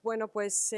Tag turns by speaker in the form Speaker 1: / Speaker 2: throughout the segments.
Speaker 1: Bueno, pues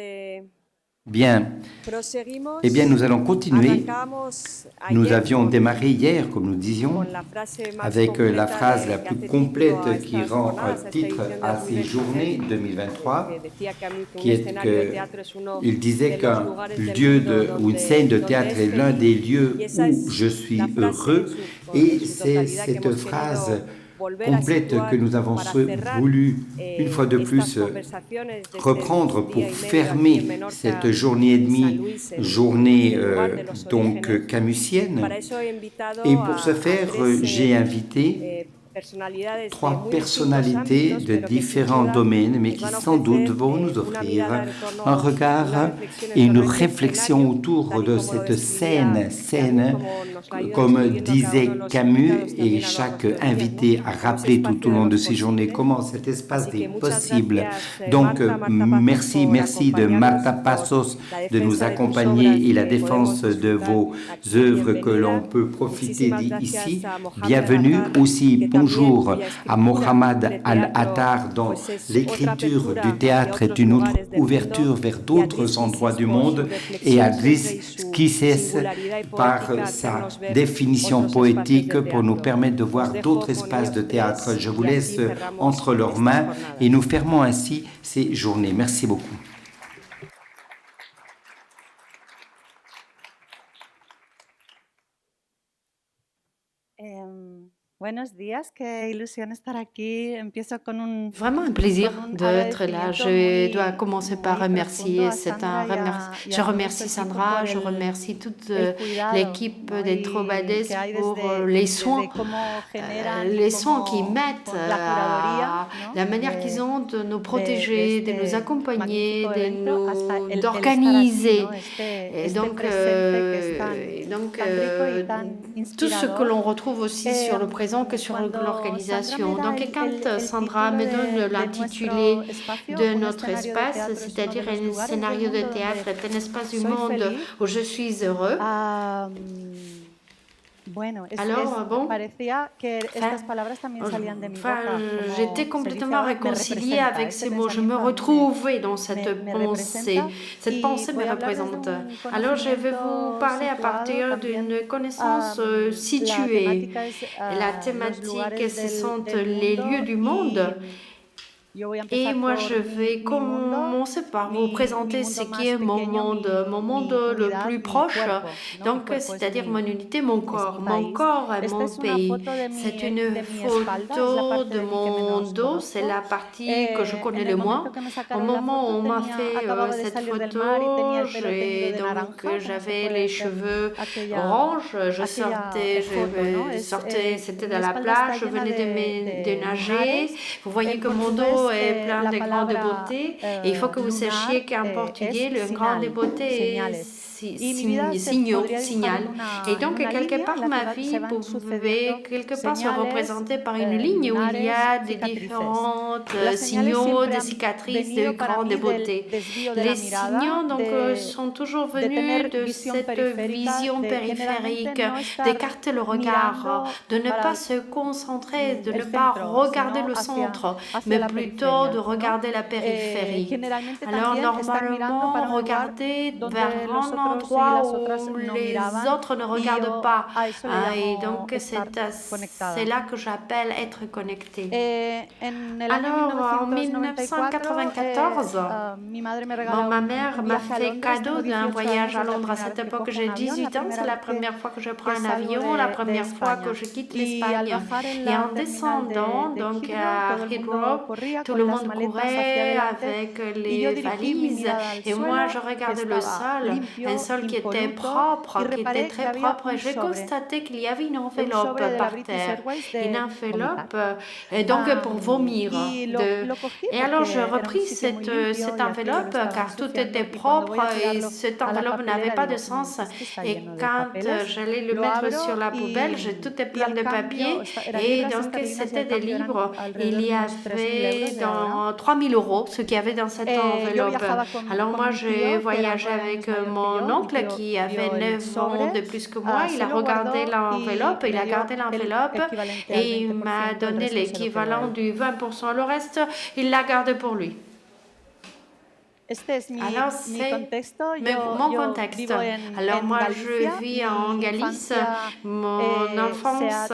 Speaker 2: Bien,
Speaker 1: proseguimos.
Speaker 2: eh bien, nous allons continuer.
Speaker 1: Arrancamos
Speaker 2: Nous
Speaker 1: ayer
Speaker 2: avions démarré hier, comme nous disions,
Speaker 1: con la frase más
Speaker 2: avec la
Speaker 1: completa
Speaker 2: phrase la
Speaker 1: que
Speaker 2: plus
Speaker 1: hace título a
Speaker 2: complète qui
Speaker 1: estas
Speaker 2: rend
Speaker 1: jornadas, a esta
Speaker 2: titre
Speaker 1: edición de
Speaker 2: à ces
Speaker 1: 2023,
Speaker 2: journées
Speaker 1: que
Speaker 2: 2023,
Speaker 1: decía Camus que un
Speaker 2: qui est
Speaker 1: escenario de teatro es uno
Speaker 2: qu'il disait
Speaker 1: de los
Speaker 2: qu'un
Speaker 1: lugares del
Speaker 2: lieu
Speaker 1: mundo
Speaker 2: ou une scène de
Speaker 1: donde
Speaker 2: théâtre
Speaker 1: es
Speaker 2: est l'un
Speaker 1: feliz.
Speaker 2: des
Speaker 1: Y
Speaker 2: lieux
Speaker 1: esa
Speaker 2: où
Speaker 1: es
Speaker 2: je
Speaker 1: la
Speaker 2: suis
Speaker 1: frase
Speaker 2: heureux.
Speaker 1: en
Speaker 2: Et
Speaker 1: su
Speaker 2: c'est
Speaker 1: totalidad que
Speaker 2: cette
Speaker 1: hemos
Speaker 2: phrase
Speaker 1: querido volver a
Speaker 2: complète que
Speaker 1: situar
Speaker 2: nous avons
Speaker 1: para cerrar
Speaker 2: voulu, une fois de
Speaker 1: estas
Speaker 2: plus,
Speaker 1: conversaciones de este
Speaker 2: reprendre
Speaker 1: día
Speaker 2: pour
Speaker 1: y medio aquí en
Speaker 2: fermer cette
Speaker 1: Menorca
Speaker 2: journée et
Speaker 1: y San
Speaker 2: demie,
Speaker 1: Luis,
Speaker 2: journée
Speaker 1: el lugar de los orígenes.
Speaker 2: camusienne.
Speaker 1: Para eso he
Speaker 2: Et
Speaker 1: invitado
Speaker 2: pour ce
Speaker 1: a
Speaker 2: faire,
Speaker 1: tres
Speaker 2: j'ai invité
Speaker 1: personalidades de
Speaker 2: trois
Speaker 1: muy distintos
Speaker 2: personnalités
Speaker 1: ámbitos,
Speaker 2: de
Speaker 1: pero que sin
Speaker 2: différents
Speaker 1: duda
Speaker 2: domaines, mais
Speaker 1: nos
Speaker 2: qui
Speaker 1: van a
Speaker 2: sans doute
Speaker 1: ofrecer
Speaker 2: vont nous
Speaker 1: una
Speaker 2: offrir
Speaker 1: mirada en
Speaker 2: un
Speaker 1: torno, una
Speaker 2: regard
Speaker 1: reflexión
Speaker 2: et
Speaker 1: en
Speaker 2: une
Speaker 1: torno a este
Speaker 2: réflexion
Speaker 1: escenario,
Speaker 2: autour
Speaker 1: tal y
Speaker 2: de
Speaker 1: como lo
Speaker 2: cette
Speaker 1: describía Camus,
Speaker 2: scène,
Speaker 1: como nos lo ha ido
Speaker 2: comme
Speaker 1: describiendo a cada uno de
Speaker 2: disait
Speaker 1: los
Speaker 2: Camus,
Speaker 1: invitados
Speaker 2: et
Speaker 1: también a lo largo de
Speaker 2: chaque
Speaker 1: estos días, ¿no?
Speaker 2: invité a
Speaker 1: Como ese
Speaker 2: rappelé tout
Speaker 1: espacio
Speaker 2: au
Speaker 1: de
Speaker 2: long de
Speaker 1: los
Speaker 2: ces journées
Speaker 1: posibles.
Speaker 2: comment cet espace
Speaker 1: Así
Speaker 2: des
Speaker 1: que muchas
Speaker 2: possibles.
Speaker 1: gracias,
Speaker 2: Donc,
Speaker 1: Marta Pazos, por
Speaker 2: merci de
Speaker 1: acompañarnos
Speaker 2: Marta
Speaker 1: y por
Speaker 2: Passos
Speaker 1: la
Speaker 2: de nous
Speaker 1: defensa de tus
Speaker 2: accompagner
Speaker 1: obras
Speaker 2: et la
Speaker 1: que podemos
Speaker 2: défense de
Speaker 1: disfrutar
Speaker 2: vos
Speaker 1: aquí.
Speaker 2: œuvres que l'on
Speaker 1: Bienvenida.
Speaker 2: peut profiter
Speaker 1: Muchísimas
Speaker 2: d'ici.
Speaker 1: gracias a Mohamed
Speaker 2: Bienvenue
Speaker 1: Al-Attar,
Speaker 2: aussi,
Speaker 1: que también
Speaker 2: bonjour
Speaker 1: cuya
Speaker 2: à
Speaker 1: escritura
Speaker 2: Mohamed
Speaker 1: de teatro
Speaker 2: Al-Attar, dont
Speaker 1: pues es otra
Speaker 2: l'écriture du
Speaker 1: apertura hacia
Speaker 2: théâtre est
Speaker 1: otros
Speaker 2: une autre
Speaker 1: lugares del mundo,
Speaker 2: ouverture vers
Speaker 1: y a
Speaker 2: d'autres
Speaker 1: Dries
Speaker 2: endroits
Speaker 1: Kisis
Speaker 2: du
Speaker 1: por su
Speaker 2: monde, et à
Speaker 1: reflexión siempre
Speaker 2: Dries
Speaker 1: y su
Speaker 2: Kisses
Speaker 1: singularidad y
Speaker 2: par
Speaker 1: poética
Speaker 2: sa
Speaker 1: hacernos ver
Speaker 2: définition
Speaker 1: otros espacios de
Speaker 2: poétique pour nous
Speaker 1: teatro.
Speaker 2: permettre de
Speaker 1: Os
Speaker 2: voir
Speaker 1: dejo
Speaker 2: d'autres
Speaker 1: con
Speaker 2: espaces de
Speaker 1: ellos
Speaker 2: théâtre.
Speaker 1: tres
Speaker 2: Je vous
Speaker 1: y
Speaker 2: laisse
Speaker 1: así cerramos
Speaker 2: entre leurs
Speaker 1: estas
Speaker 2: mains et nous
Speaker 1: jornadas.
Speaker 2: fermons ainsi ces journées. Merci beaucoup.
Speaker 3: Buenos días, qué ilusión estar aquí. Empiezo con
Speaker 4: Vraiment un plaisir d'être là.
Speaker 3: agradecimiento
Speaker 4: Je dois
Speaker 3: muy,
Speaker 4: commencer par
Speaker 3: muy profundo
Speaker 4: remercier.
Speaker 3: a Sandra y
Speaker 4: Je
Speaker 3: a todo
Speaker 4: remercie
Speaker 3: su equipo
Speaker 4: Sandra,
Speaker 3: por
Speaker 4: je remercie toute
Speaker 3: el cuidado,
Speaker 4: l'équipe
Speaker 3: ¿no?
Speaker 4: des
Speaker 3: Y
Speaker 4: Trobades
Speaker 3: que hay
Speaker 4: pour les
Speaker 3: desde cómo generan y
Speaker 4: soins qu'ils
Speaker 3: cómo
Speaker 4: mettent
Speaker 3: la curaduría,
Speaker 4: à
Speaker 3: ¿no?
Speaker 4: la manière qu'ils ont de nous
Speaker 3: de
Speaker 4: protéger, de nous
Speaker 3: este
Speaker 4: accompagner,
Speaker 3: magnífico evento hasta el estar
Speaker 4: d'organiser.
Speaker 3: aquí, ¿no?
Speaker 4: Et
Speaker 3: Este presente que es tan rico y tan
Speaker 4: tout ce que
Speaker 3: inspirador.
Speaker 4: l'on retrouve aussi sur le présent que sur l'organisation. Donc, et quand Sandra me donne l'intitulé de notre espace, c'est-à-dire un scénario de théâtre est un espace du monde où je suis heureux.
Speaker 3: Bueno,
Speaker 4: Alors, bon,
Speaker 3: parecía que estas palabras también salían de mi boca.
Speaker 4: J'étais complètement réconciliée avec ces mots. Je me retrouvais dans cette pensée. Cette pensée me représente. Alors, je vais vous parler à partir d'une connaissance située. La thématique, ce sont les lieux du monde. Et moi, je vais commencer par vous présenter ce qui est mon monde le plus proche, donc c'est-à-dire mon unité, mon corps et mon pays. C'est une photo de mon dos, c'est la partie que je connais le moins. Au moment où on m'a fait cette photo, j'avais les cheveux orange, je sortais, c'était dans la plage, je venais de nager. Vous voyez que mon dos est plein de grains de beauté. Et il faut que vous sachiez qu'en portugais, le grain de beauté est signal. Et donc, quelque part, ma vie pouvait quelque part se représenter par une ligne où il y a des différents signaux, des cicatrices, des grains de beauté. Les signaux donc, sont toujours venus de cette vision périphérique, d'écarter le regard, de ne pas se concentrer, de ne pas regarder le centre, mais plutôt de regarder la périphérie. Alors, normalement, regarder vers un endroit où les autres ne regardent pas. Et donc, c'est là que j'appelle être connecté. Alors, en 1994, ma mère m'a fait cadeau d'un voyage à Londres. À cette époque, j'ai 18 ans. C'est la première fois que je prends un avion, la première fois que je quitte l'Espagne. Et en descendant, donc à Heathrow, tout le monde courait avec les valises. Et moi, je regardais le sol, un sol qui était propre, qui était très propre. Et j'ai constaté qu'il y avait une enveloppe par terre. Une enveloppe, donc pour vomir. Et alors, j'ai repris cette enveloppe, car tout était propre et cette enveloppe n'avait pas de sens. Et quand j'allais le mettre sur la poubelle, tout est plein de papier. Et donc, c'était des livres. Il y avait dans 3 000 €, ce qu'il y avait dans cette enveloppe. Alors moi, j'ai voyagé avec mon oncle qui avait 9 ans de plus que moi. Il a regardé l'enveloppe, il a gardé l'enveloppe et il m'a donné l'équivalent du 20%. Le reste, il l'a gardé pour lui. Alors, c'est mon contexte. Alors, moi, je vis en Galice. Mon enfance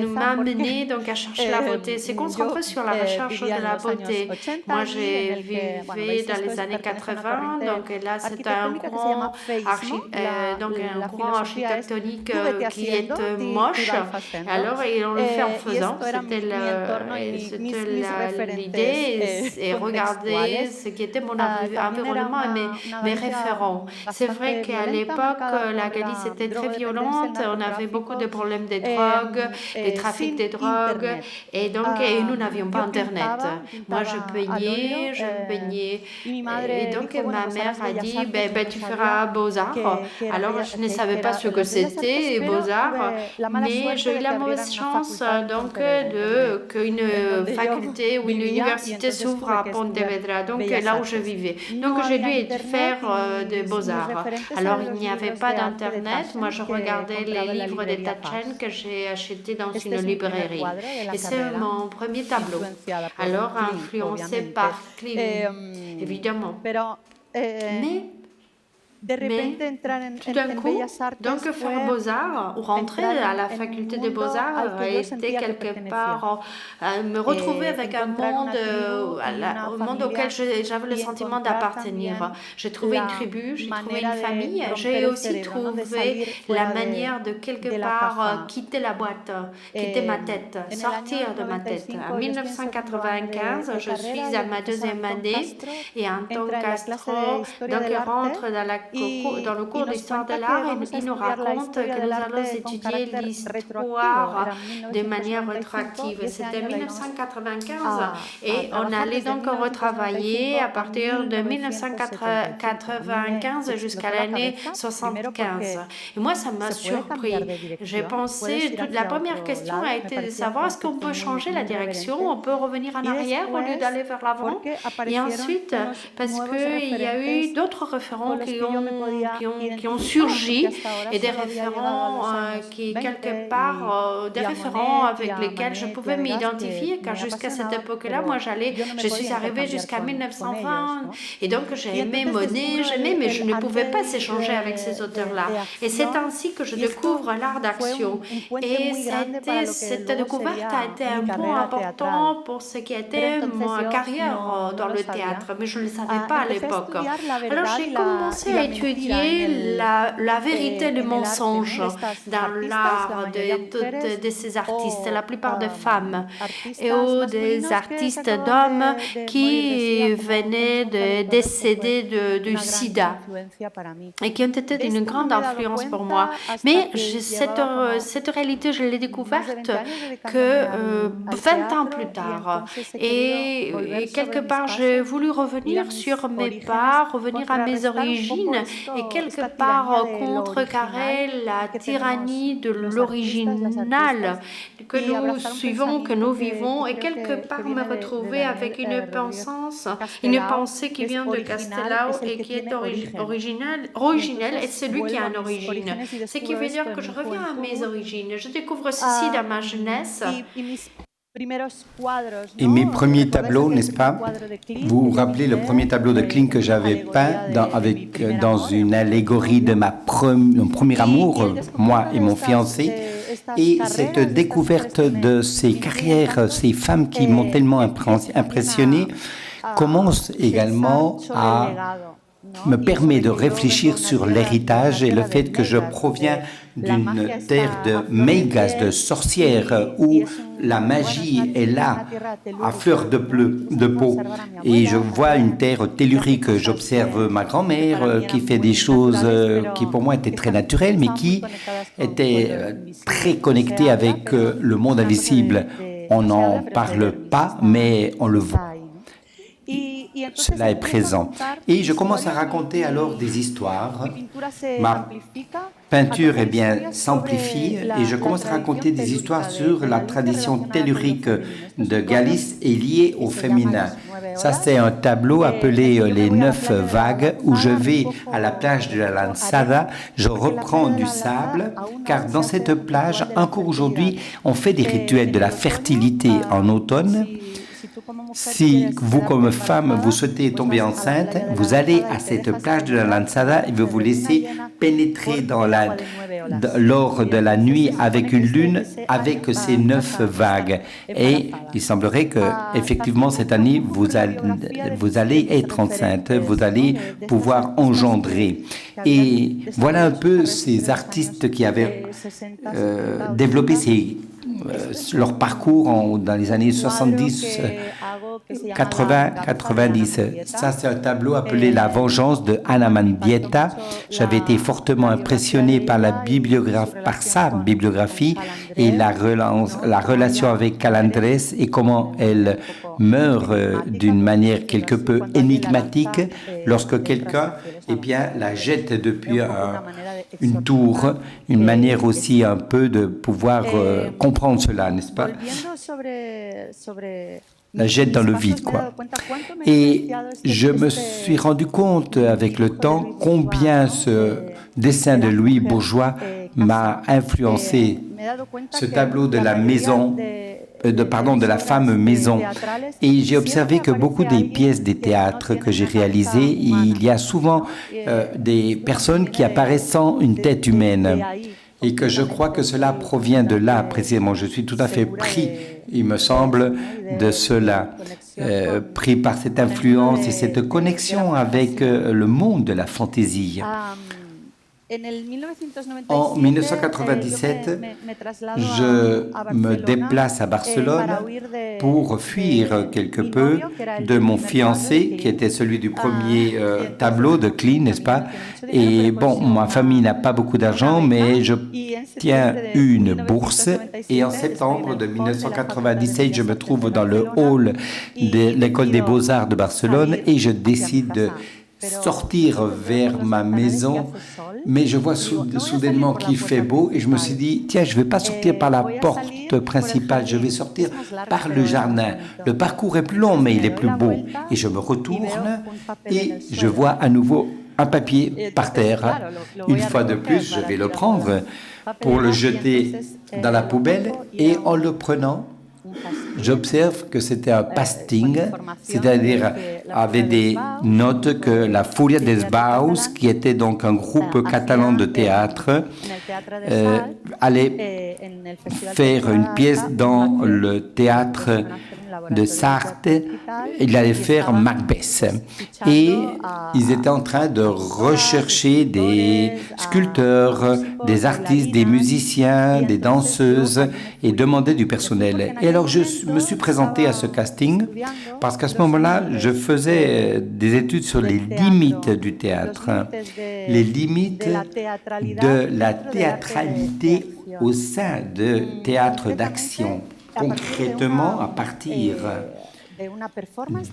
Speaker 4: m'a amené donc à chercher la beauté, s'est concentré sur la recherche de la beauté. Moi, j'ai vécu dans les années 80, donc là, c'est un courant architectonique qui est moche. Alors, et on le fait en faisant. C'était l'idée et regarder ce qui était mon environnement et mes référents. C'est vrai qu'à l'époque, la Galice était très violente, on avait beaucoup de problèmes de drogue, de trafic de drogue, et donc nous n'avions pas Internet. Moi, je peignais, et donc ma mère a dit, tu feras Beaux-Arts. Alors, je ne savais pas ce que c'était, Beaux-Arts, mais j'ai eu la mauvaise chance donc qu'une faculté ou une université s'ouvre à Pontevedra, donc là où je vivais. Donc j'ai dû faire des beaux-arts. Alors il n'y avait pas d'internet. Moi je regardais les livres de Tachen que j'ai achetés dans une librairie. Et c'est mon premier tableau. Alors influencé par Klimt, évidemment. Mais tout d'un coup, donc faire Beaux-Arts ou rentrer à la faculté des Beaux-Arts était quelque part me retrouver avec un monde, au monde auquel j'avais le sentiment d'appartenir. J'ai trouvé une tribu, j'ai trouvé une famille, j'ai aussi trouvé la manière de quelque part quitter la boîte, quitter ma tête, sortir de ma tête. En 1995, je suis à ma deuxième année et en tant qu'astro, donc rentre dans le cours d'histoire de l'art, il nous raconte que nous allons étudier l'histoire de manière rétroactive. C'était 1995 et on allait donc retravailler à partir de 1995 jusqu'à l'année 75. Et moi, ça m'a surpris. J'ai pensé, la première question a été de savoir est-ce qu'on peut changer la direction, on peut revenir en arrière au lieu d'aller vers l'avant. Et ensuite, parce qu'il y a eu d'autres référents qui ont surgi et des référents qui, quelque part, des référents avec lesquels je pouvais m'identifier, car jusqu'à cette époque-là, moi, je suis arrivée jusqu'à 1920 et donc j'ai aimé Monet, mais je ne pouvais pas s'échanger avec ces auteurs-là. Et c'est ainsi que je découvre l'art d'action. Et cette découverte a été un point important pour ce qui était ma carrière dans le théâtre, mais je ne le savais pas à l'époque. Alors j'ai commencé à étudier la vérité du mensonge dans l'art de ces artistes, la plupart des femmes, et des artistes d'hommes qui venaient de décéder du sida et qui ont été d'une grande influence pour moi. Mais cette réalité, je l'ai découverte que 20 ans plus tard. Et quelque part, j'ai voulu revenir sur mes pas, revenir à mes origines et quelque part contrecarrer la tyrannie de l'original que nous suivons, que nous vivons, et quelque part me retrouver avec une pensée qui vient de Castelao et qui est originelle, et celui qui a une origine. Ce qui veut dire que je reviens à mes origines. Je découvre ceci dans ma jeunesse.
Speaker 2: Et mes premiers tableaux, n'est-ce pas? Vous vous rappelez le premier tableau de Klimt que j'avais peint dans une allégorie de mon premier amour, moi et mon fiancé. Et cette découverte de ces carrières, ces femmes qui m'ont tellement impressionné, commence également à me permet de réfléchir sur l'héritage et le fait que je proviens d'une terre de meigas, de sorcières, où la magie est là, à fleur de peau. Et je vois une terre tellurique. J'observe ma grand-mère qui fait des choses qui pour moi étaient très naturelles, mais qui étaient très connectées avec le monde invisible. On n'en parle pas, mais on le voit. Cela est présent. Et je commence à raconter alors des histoires. Ma peinture s'amplifie et je commence à raconter des histoires sur la tradition tellurique de Galice et liée au féminin. Ça, c'est un tableau appelé Les 9 vagues où je vais à la plage de la Lanzada, je reprends du sable, car dans cette plage, encore aujourd'hui, on fait des rituels de la fertilité en automne. Si vous, comme femme, vous souhaitez tomber enceinte, vous allez à cette plage de la Lanzada et vous vous laissez pénétrer lors de la nuit avec une lune avec ces 9 vagues. Et il semblerait que, effectivement, cette année, vous allez être enceinte, vous allez pouvoir engendrer. Et voilà un peu ces artistes qui avaient développé leur parcours dans les années 70, 80, 90. Ça, c'est un tableau appelé La Vengeance de Ana Mendieta. J'avais été fortement impressionné par sa bibliographie et la relation avec Calandrés et comment elle meurt d'une manière quelque peu énigmatique lorsque quelqu'un la jette depuis une tour, une manière aussi un peu de pouvoir comprendre cela, n'est-ce pas? La jette dans le vide, quoi. Et je me suis rendu compte avec le temps combien ce dessin de Louis Bourgeois m'a influencé. Ce tableau de la maison, de la femme maison. Et j'ai observé que beaucoup des pièces des théâtres que j'ai réalisées, il y a souvent des personnes qui apparaissent sans une tête humaine. Et que je crois que cela provient de là, précisément. Je suis tout à fait pris, il me semble, de cela, pris par cette influence et cette connexion avec le monde de la fantaisie. En 1997, je me déplace à Barcelone pour fuir quelque peu de mon fiancé, qui était celui du premier tableau de Klee, n'est-ce pas? Et bon, ma famille n'a pas beaucoup d'argent, mais je tiens une bourse. Et en septembre de 1997, je me trouve dans le hall de l'École des Beaux-Arts de Barcelone et je décide de sortir vers ma maison, mais je vois soudainement qu'il fait beau et je me suis dit, tiens, je ne vais pas sortir par la porte principale, je vais sortir par le jardin. Le parcours est plus long, mais il est plus beau. Et je me retourne et je vois à nouveau un papier par terre. Une fois de plus, je vais le prendre pour le jeter dans la poubelle et en le prenant, j'observe que c'était un pasting, c'est-à-dire avec des notes que la Furia des Baus, qui était donc un groupe catalan de théâtre, allait faire une pièce dans le théâtre de Sarthe. Il allait faire Macbeth. Et ils étaient en train de rechercher des sculpteurs, des artistes, des musiciens, des danseuses et demander du personnel. Et alors je me suis présenté à ce casting parce qu'à ce moment-là, je faisais des études sur les limites du théâtre, les limites de la théâtralité au sein de théâtre d'action. Concrètement, à partir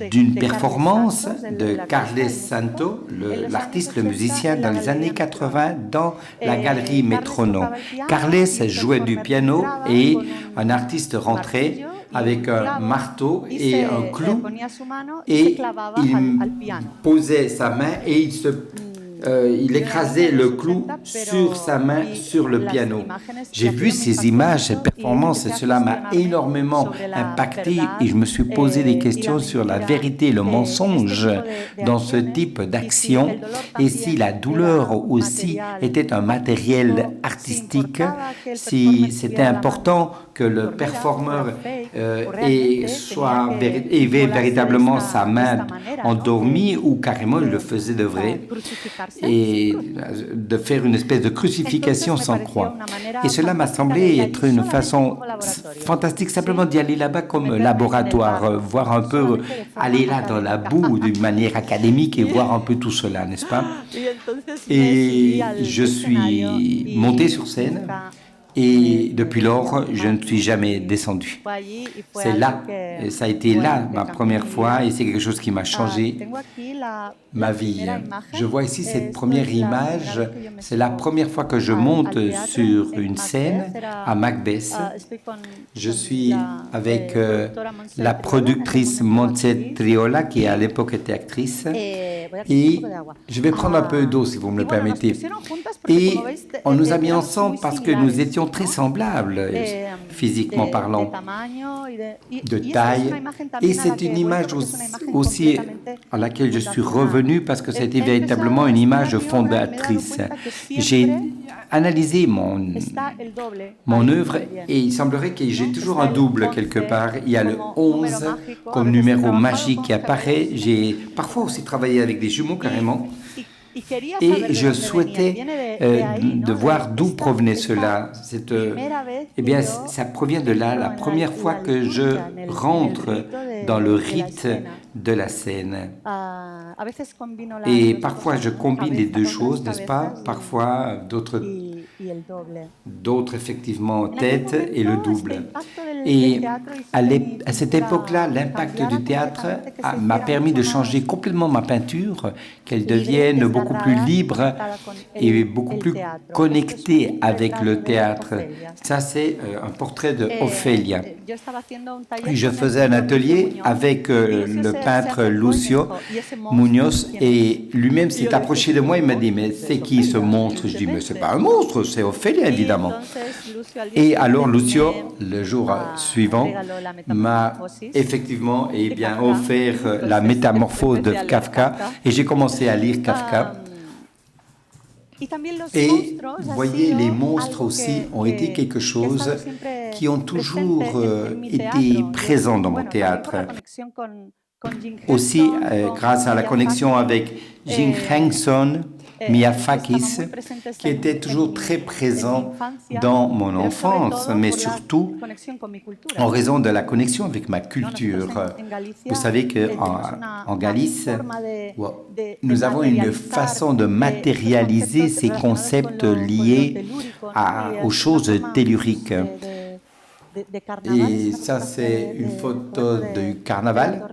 Speaker 2: d'une performance de Carles Santo, l'artiste, le musicien, dans les années 80, dans la galerie Métronome. Carles jouait du piano et un artiste rentrait avec un marteau et un clou et il posait sa main et il écrasait le clou sur sa main, sur le piano. J'ai vu ces images, cette performance, et cela m'a énormément impacté et je me suis posé des questions sur la vérité et le mensonge dans ce type d'action et si la douleur aussi était un matériel artistique, si c'était important que le performeur ait véritablement sa main endormie ou carrément il le faisait de vrai. Et de faire une espèce de crucifixion sans croix. Et cela m'a semblé être une façon fantastique, simplement d'y aller là-bas comme laboratoire, voir un peu, aller là dans la boue d'une manière académique et voir un peu tout cela, n'est-ce pas? Et je suis monté sur scène. Et depuis lors, je ne suis jamais descendu. C'est là, et ça a été là ma première fois et c'est quelque chose qui m'a changé ma vie. Je vois ici cette première image, c'est la première fois que je monte sur une scène à Macbeth. Je suis avec la productrice Montse Triola qui à l'époque était actrice et je vais prendre un peu d'eau si vous me le permettez. Et on nous a mis ensemble parce que nous étions étions très semblables, physiquement parlant, de taille. Et c'est une image aussi à laquelle je suis revenu parce que c'était véritablement une image fondatrice. J'ai analysé mon œuvre et il semblerait que j'ai toujours un double quelque part. Il y a le 11 comme numéro magique qui apparaît. J'ai parfois aussi travaillé avec des jumeaux carrément. Et je souhaitais de voir d'où provenait cela. Eh bien, ça provient de là, la première fois que je rentre dans le rite de la scène. Et parfois, je combine les deux choses, n'est-ce pas? Parfois, d'autres effectivement tête et le double. Et à cette époque-là, l'impact du théâtre m'a permis de changer complètement ma peinture, qu'elle devienne beaucoup plus libre et beaucoup plus connectée avec le théâtre. Ça, c'est un portrait de Ophélia. Je faisais un atelier avec le peintre Lucio Muñoz et lui-même s'est approché de moi et m'a dit « Mais c'est qui ce monstre ?» Je dis « Mais c'est pas un monstre, c'est Ophélia, évidemment. » Et alors Lucio, le jour suivant, m'a effectivement offert la métamorphose de Kafka et j'ai commencé à lire Kafka. Et vous voyez, les monstres aussi ont été quelque chose qui ont toujours été présents dans mon théâtre. Aussi, grâce à la connexion avec Jim Henson, Miyafakis, qui était toujours très présent dans mon enfance, mais surtout en raison de la connexion avec ma culture. Vous savez qu'en Galice, nous avons une façon de matérialiser ces concepts liés aux choses telluriques. Et ça, c'est une photo du carnaval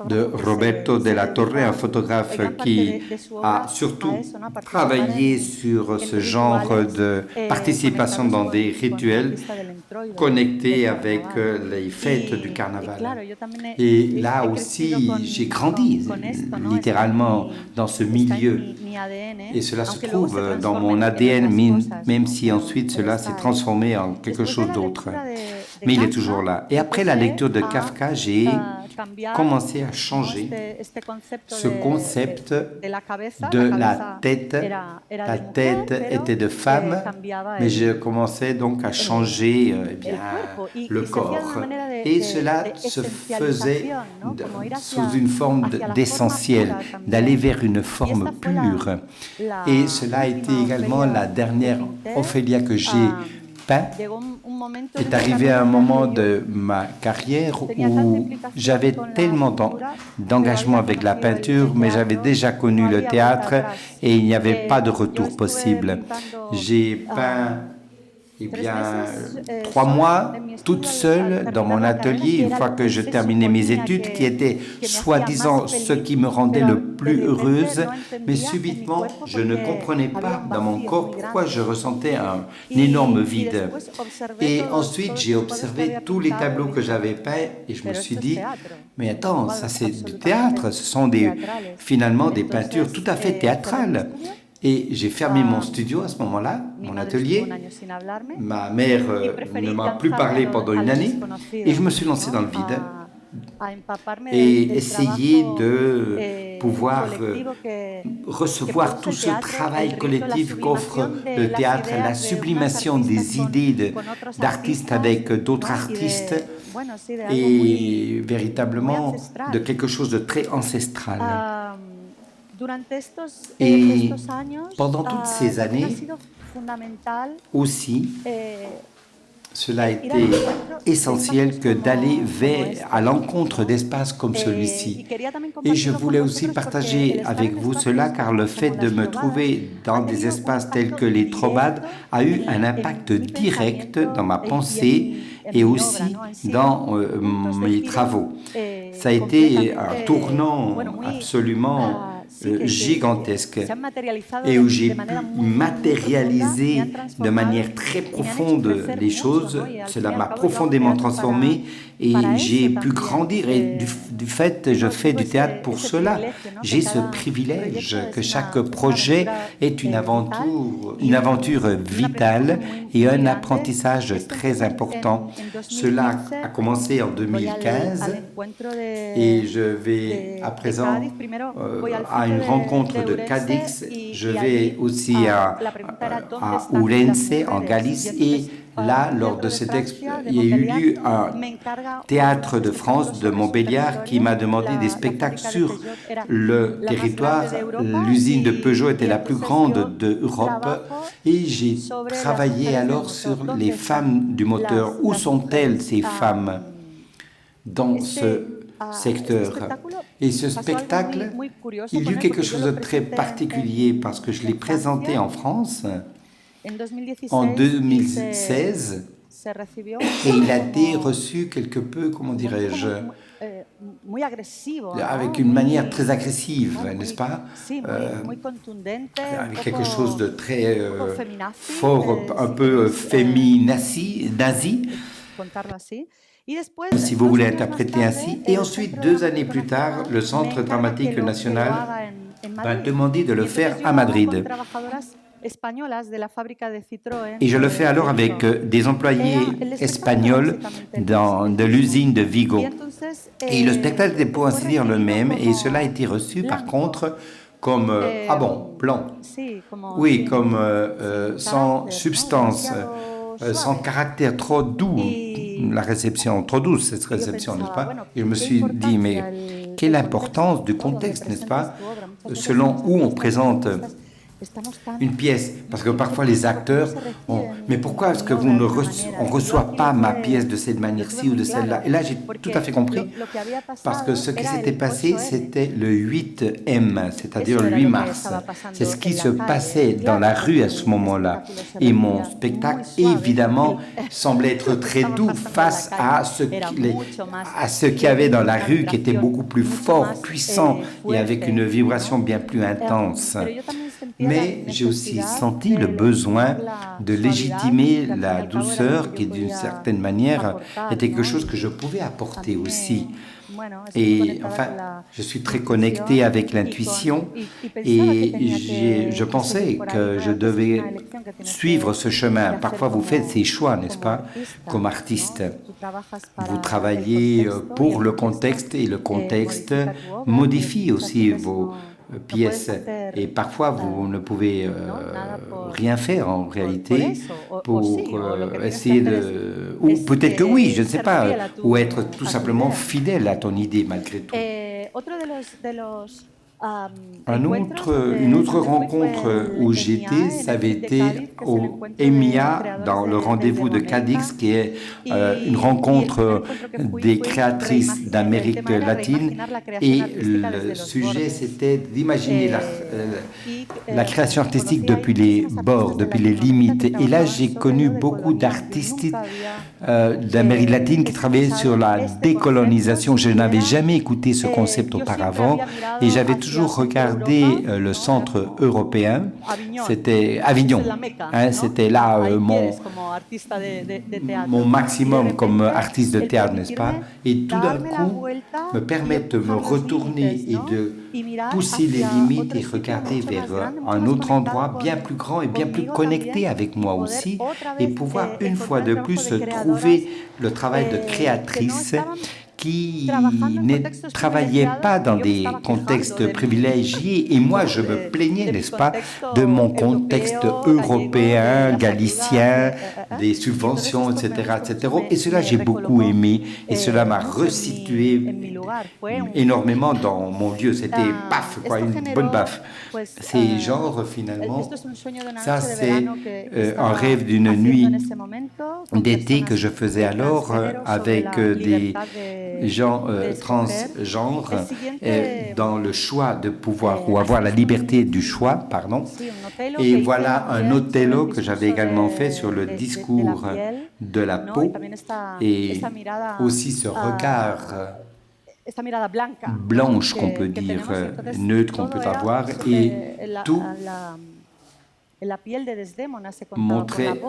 Speaker 2: de Roberto de la Torre, un photographe qui a surtout travaillé sur ce genre de participation dans des rituels connectés avec les fêtes du carnaval. Et là aussi, j'ai grandi littéralement dans ce milieu. Et cela se trouve dans mon ADN, même si ensuite cela s'est transformé en quelque chose d'autre. Mais il est toujours là. Et après la lecture de Kafka, j'ai commencé à changer ce concept de la tête. La tête était de femme, mais je commençais donc à changer le corps. Et cela se faisait sous une forme d'essentiel, d'aller vers une forme pure. Et cela a été également la dernière Ophélia que j'ai peint. Est arrivé un moment de ma carrière où j'avais tellement d'engagement avec la peinture, mais j'avais déjà connu le théâtre et il n'y avait pas de retour possible. J'ai peint 3 mois toute seule dans mon atelier une fois que je terminais mes études, qui était soi-disant ce qui me rendait le plus heureuse, mais subitement je ne comprenais pas dans mon corps pourquoi je ressentais un énorme vide. Et ensuite j'ai observé tous les tableaux que j'avais peints et je me suis dit mais attends, ça c'est du théâtre, ce sont finalement des peintures tout à fait théâtrales. Et j'ai fermé mon studio à ce moment-là, mon atelier. Ma mère ne m'a plus parlé pendant une année et je me suis lancé dans le vide et essayer de pouvoir recevoir tout ce travail collectif qu'offre le théâtre, la sublimation des idées d'artistes avec d'autres artistes et véritablement de quelque chose de très ancestral. Et pendant toutes ces années, aussi, cela a été essentiel que d'aller à l'encontre d'espaces comme celui-ci. Et je voulais aussi partager avec vous cela, car le fait de me trouver dans des espaces tels que les Trobades a eu un impact direct dans ma pensée et aussi dans mes travaux. Ça a été un tournant absolument gigantesque et où j'ai pu matérialiser de manière très profonde les choses. Cela m'a profondément transformé et j'ai pu grandir. Et du fait, je fais du théâtre pour cela. J'ai ce privilège que chaque projet est une aventure vitale et un apprentissage très important. Cela a commencé en 2015 et je vais à présent à une rencontre de Cadix. Je vais aussi à Ourense en Galice et là, lors de cet il y a eu lieu un théâtre de France de Montbéliard qui m'a demandé des spectacles sur le territoire. L'usine de Peugeot était la plus grande d'Europe et j'ai travaillé alors sur les femmes du moteur. Où sont-elles, ces femmes, dans ce secteur? Et ce spectacle, il y a eu quelque chose de très particulier parce que je l'ai présenté en France en 2016 et il a été reçu quelque peu, comment dirais-je, avec une manière très agressive, n'est-ce pas? Avec quelque chose de très fort, un peu féminazi, nazi, si vous voulez interpréter ainsi. Et ensuite, 2 années plus tard, le Centre dramatique national m'a demandé de le faire à Madrid. Et je le fais alors avec des employés espagnols de l'usine de Vigo. Et le spectacle était pour ainsi dire le même, et cela a été reçu par contre comme, ah bon, blanc. Oui, comme sans substance, sans caractère, trop doux, la réception, trop douce cette réception, n'est-ce pas? Et je me suis dit, mais quelle importance du contexte, n'est-ce pas? Selon où on présente une pièce, parce que parfois les acteurs mais pourquoi est-ce que on reçoit pas ma pièce de cette manière-ci ou de celle-là? Et là j'ai tout à fait compris, parce que ce qui s'était passé c'était le 8M, c'est-à-dire le 8 mars. C'est ce qui se passait dans la rue à ce moment-là, et mon spectacle évidemment semblait être très doux face à ce qu'il y avait dans la rue, qui était beaucoup plus fort, puissant et avec une vibration bien plus intense. Mais j'ai aussi senti le besoin de légitimer la douceur qui, d'une certaine manière, était quelque chose que je pouvais apporter aussi. Et enfin, je suis très connecté avec l'intuition et je pensais que je devais suivre ce chemin. Parfois, vous faites ces choix, n'est-ce pas, comme artiste. Vous travaillez pour le contexte et le contexte modifie aussi vos pièces et parfois vous ne pouvez rien faire en réalité pour essayer de... Ou peut-être que oui, je ne sais pas, ou être tout simplement fidèle à ton idée malgré tout. Une autre rencontre où j'étais, ça avait été au EMIA, dans le rendez-vous de Cadix, qui est une rencontre des créatrices d'Amérique latine. Et le sujet, c'était d'imaginer la création artistique depuis les bords, depuis les limites. Et là, j'ai connu beaucoup d'artistes d'Amérique latine qui travaillaient sur la décolonisation. Je n'avais jamais écouté ce concept auparavant et j'avais toujours regardé le centre européen, c'était Avignon, hein, c'était là mon maximum comme artiste de théâtre, n'est-ce pas? Et tout d'un coup, me permettre de me retourner et de pousser les limites et regarder vers un autre endroit bien plus grand et bien plus connecté avec moi aussi, et pouvoir une fois de plus trouver le travail de créatrice qui ne travaillait pas dans des contextes privilégiés. Et moi, je me plaignais, n'est-ce pas, de mon contexte européen, galicien, des subventions, etc., etc. Et cela, j'ai beaucoup aimé. Et cela m'a resitué énormément dans mon lieu. C'était paf, quoi, une bonne baffe. Ces genres, finalement, ça, c'est un rêve d'une nuit d'été que je faisais alors avec des gens transgenres dans le choix de pouvoir, ou avoir la liberté du choix, pardon. Et voilà un Othello que j'avais également fait sur le discours de la peau, et aussi ce regard blanche qu'on peut dire, neutre qu'on peut avoir, et tout montrait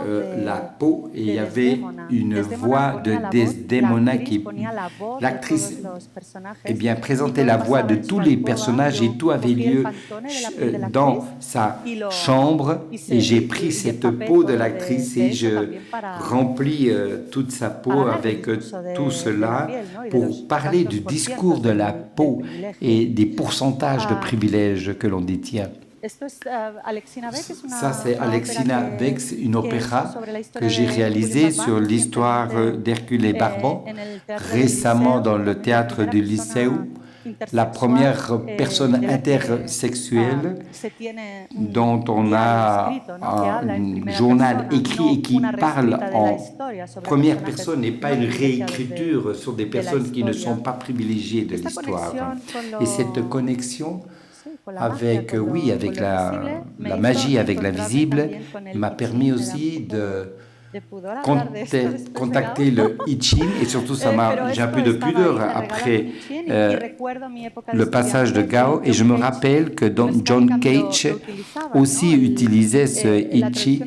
Speaker 2: la peau et il y avait une voix de Desdemona qui, l'actrice, présentait la voix de tous les personnages et tout avait lieu dans sa chambre et j'ai pris cette peau de l'actrice et je remplis toute sa peau avec tout cela pour parler du discours de la peau et des pourcentages de privilèges que l'on détient. Ça, c'est Alexina Vex, une opéra que j'ai réalisée sur l'histoire d'Hercule et Barbant, récemment dans le théâtre du Lycée, la première personne intersexuelle dont on a un journal écrit et qui parle en première personne et pas une réécriture sur des personnes qui ne sont pas privilégiées de l'histoire. Et cette connexion avec, avec la magie, avec l'invisible, m'a permis aussi de contacter le I Ching et surtout j'ai un peu de pudeur après le passage de Gao et je me rappelle que John Cage aussi utilisait ce I Ching.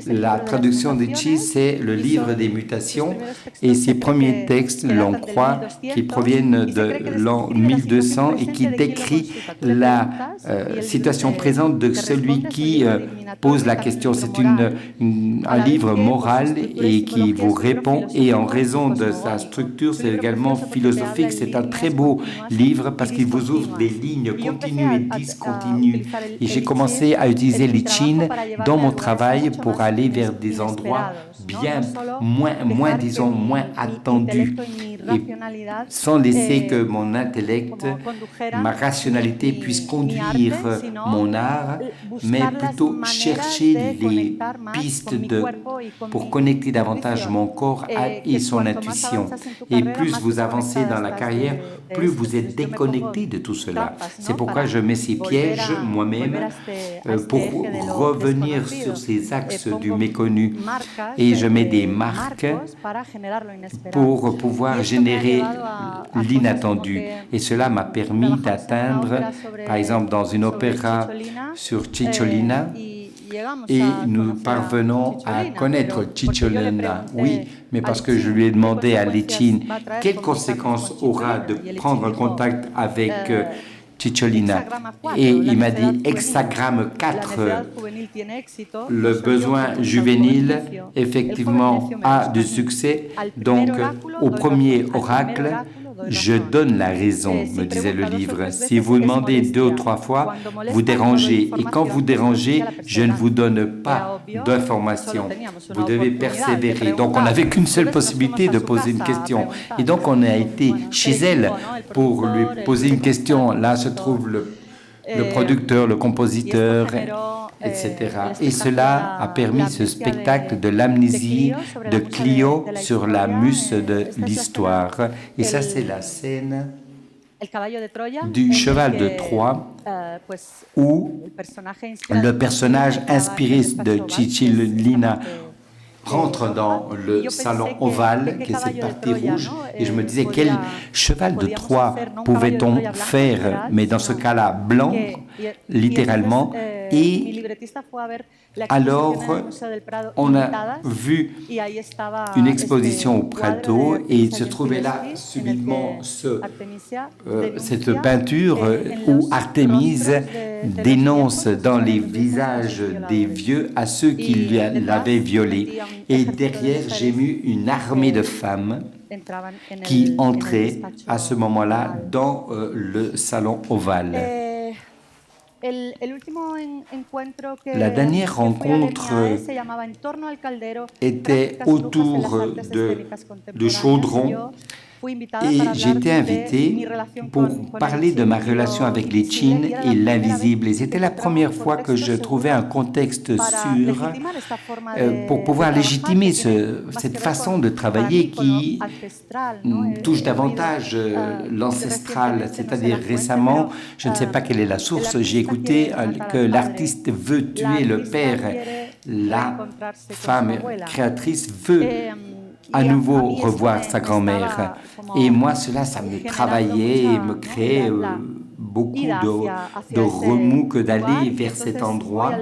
Speaker 2: La traduction d'I Ching, c'est le livre des mutations et ses premiers textes, l'on croit, qui proviennent de l'an 1200 et qui décrit la situation présente de celui qui pose la question. C'est un livre moral et qui vous répond et en raison de sa structure, c'est également philosophique. C'est un très beau livre parce qu'il vous ouvre des lignes continues et discontinues. Et j'ai commencé à utiliser l'I Ching dans mon travail pour aller vers des endroits bien moins attendus et sans laisser que mon intellect, ma rationalité puisse conduire mon art, mais plutôt chercher les pistes pour connecter davantage mon corps et son intuition. Et plus vous avancez dans la carrière, plus vous êtes déconnecté de tout cela. C'est pourquoi je mets ces pièges moi-même pour revenir sur ces axes du méconnu. Et je mets des marques pour pouvoir générer l'inattendu. Et cela m'a permis d'atteindre, par exemple, dans une opéra sur Cicciolina, et nous parvenons à connaître Cicciolina, oui, mais parce que je lui ai demandé à Li Ching quelles conséquences aura de prendre contact avec Cicciolina. Et il m'a dit hexagramme 4, le besoin juvénile, effectivement, a du succès. Donc, au premier oracle, je donne la raison, me disait le livre. Si vous demandez 2 ou 3 fois, vous dérangez. Et quand vous dérangez, je ne vous donne pas d'informations. Vous devez persévérer. Donc, on n'avait qu'une seule possibilité de poser une question. Et donc, on a été chez elle pour lui poser une question. Là se trouve le producteur, le compositeur, etc. Et cela a permis ce spectacle de l'amnésie de Clio sur la muse de l'histoire. Et ça, c'est la scène du cheval de Troie où le personnage inspiré de Cicciolina rentre dans le salon ovale, qui est cette partie rouge, et je me disais quel cheval de Troie pouvait-on faire, mais dans ce cas-là blanc, littéralement, et alors on a vu une exposition au Prado et il se trouvait là subitement cette peinture où Artémise dénonce dans les visages des vieux à ceux qui l'avaient violée. Et derrière, j'ai vu une armée de femmes qui entraient à ce moment-là dans le salon ovale. La dernière rencontre était autour de chaudron et j'ai été invité pour parler de ma relation avec les Qin et l'invisible. Et c'était la première fois que je trouvais un contexte sûr pour pouvoir légitimer cette façon de travailler qui touche davantage l'ancestral. C'est-à-dire récemment, je ne sais pas quelle est la source, j'ai écouté que l'artiste veut tuer le père, la femme créatrice veut à nouveau revoir sa grand-mère. Et moi, ça me travaillait et me créait beaucoup de remous que d'aller vers cet endroit.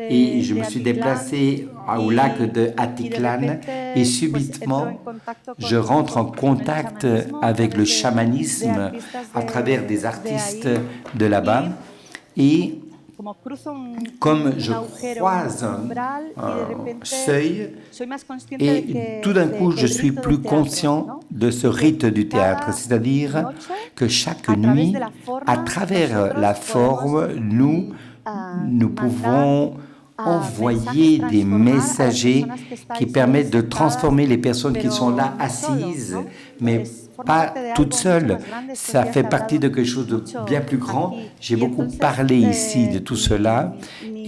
Speaker 2: Et je me suis déplacée au lac de Atitlán et subitement, je rentre en contact avec le chamanisme à travers des artistes de là-bas. Et comme je croise un seuil, et tout d'un coup, je suis plus conscient de ce rite du théâtre, c'est-à-dire que chaque nuit, à travers la forme, nous pouvons envoyer des messagers qui permettent de transformer les personnes qui sont là assises, mais pas toutes seules. Ça fait partie de quelque chose de bien plus grand. J'ai beaucoup parlé ici de tout cela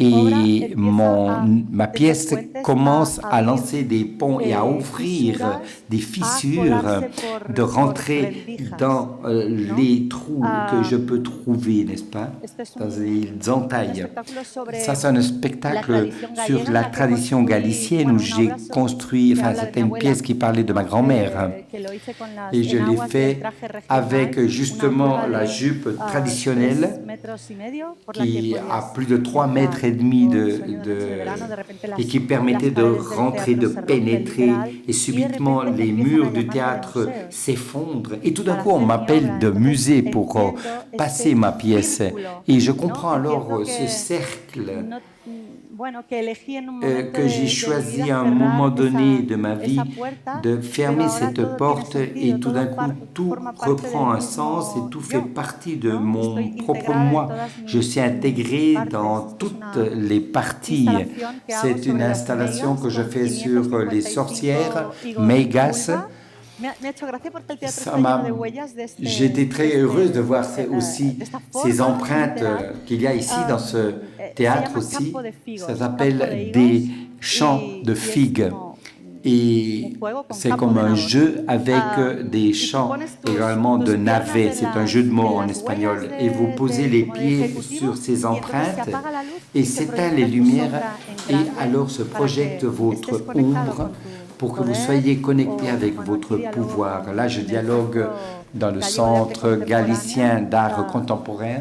Speaker 2: et ma pièce commence à lancer des ponts et à ouvrir des fissures, de rentrer dans les trous que je peux trouver, n'est-ce pas, dans les entailles. Ça, c'est un spectacle sur la tradition galicienne où j'ai construit, enfin, c'était une pièce qui parlait de ma grand-mère. Et je l'ai fait avec justement la jupe traditionnelle qui a plus de 3,5 mètres et qui permettait de rentrer, de pénétrer. Et subitement, les murs du théâtre s'effondrent. Et tout d'un coup, on m'appelle de musée pour passer ma pièce. Et je comprends alors ce cercle que j'ai choisi à un moment donné de ma vie de fermer cette porte et tout d'un coup tout reprend un sens et tout fait partie de mon propre moi. Je suis intégré dans toutes les parties. C'est une installation que je fais sur les sorcières, Meigas. J'étais très heureuse de voir aussi ces empreintes qu'il y a ici dans ce théâtre aussi. Ça s'appelle des champs de figues. Et c'est comme un jeu avec des champs également de navets. C'est un jeu de mots en espagnol. Et vous posez les pieds sur ces empreintes et s'éteint les lumières et alors se projette votre ombre pour que vous soyez connecté avec votre pouvoir. Là, je dialogue dans le Centre galicien d'art contemporain